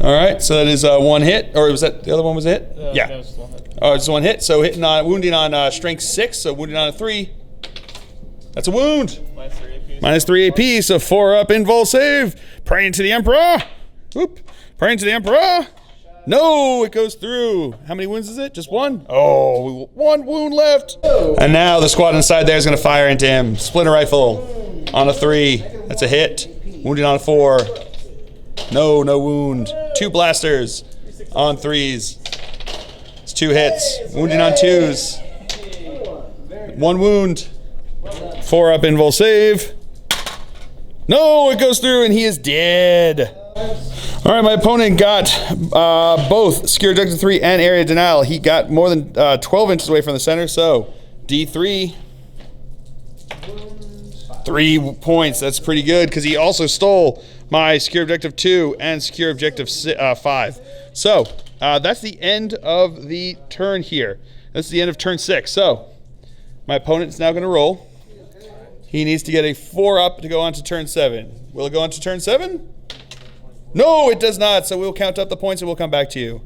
All right, so that is 1 hit. Or was that the other one was a hit? Yeah. That was just 1 hit. Oh, it's 1 hit. So wounding on strength 6. So wounding on a 3. That's a wound. Minus 3 AP. Minus 3 AP. So 4-up invul save. Praying to the Emperor. Whoop. Praying to the Emperor. No, it goes through. How many wounds is it? Just 1? Oh, 1 wound left. And now the squad inside there is going to fire into him. Splinter rifle on a 3. That's a hit. Wounding on a 4. No wound. 2 blasters on 3s. It's 2 hits. Wounding on 2s. 1 wound. 4-up invul save. No, it goes through and he is dead. All right, my opponent got both Secure Objective 3 and Area Denial. He got more than 12 inches away from the center, so D3. 3 points, that's pretty good, because he also stole my Secure Objective 2 and Secure Objective 5. So, that's the end of the turn here. That's the end of turn 6. So, my opponent is now going to roll. He needs to get a 4-up to go on to turn 7. Will it go on to turn 7? No, it does not. So we'll count up the points and we'll come back to you.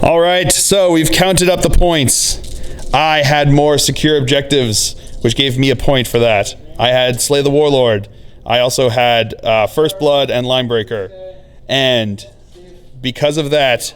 All right, so we've counted up the points. I had more secure objectives, which gave me a point for that. I had Slay the Warlord. I also had First Blood and Linebreaker. And because of that,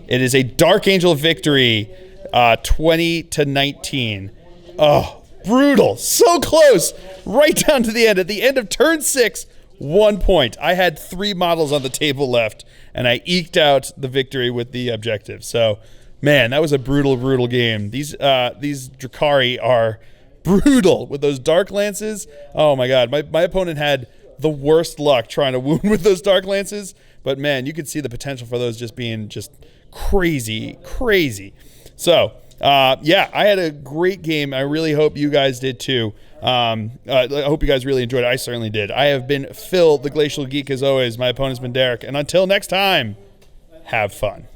it is a Dark Angel victory, 20-19. Oh, brutal. So close. Right down to the end. At the end of turn 6, 1 point. I had 3 models on the table left, and I eked out the victory with the objective. So, man, that was a brutal game. These Drukhari are brutal with those Dark Lances. Oh, my God. My opponent had the worst luck trying to wound with those Dark Lances, but, man, you could see the potential for those just being just crazy. So, yeah, I had a great game. I really hope you guys did too. I hope you guys really enjoyed it. I certainly did. I have been Phil, the Glacial Geek, as always. My opponent's been Derek. And until next time, have fun.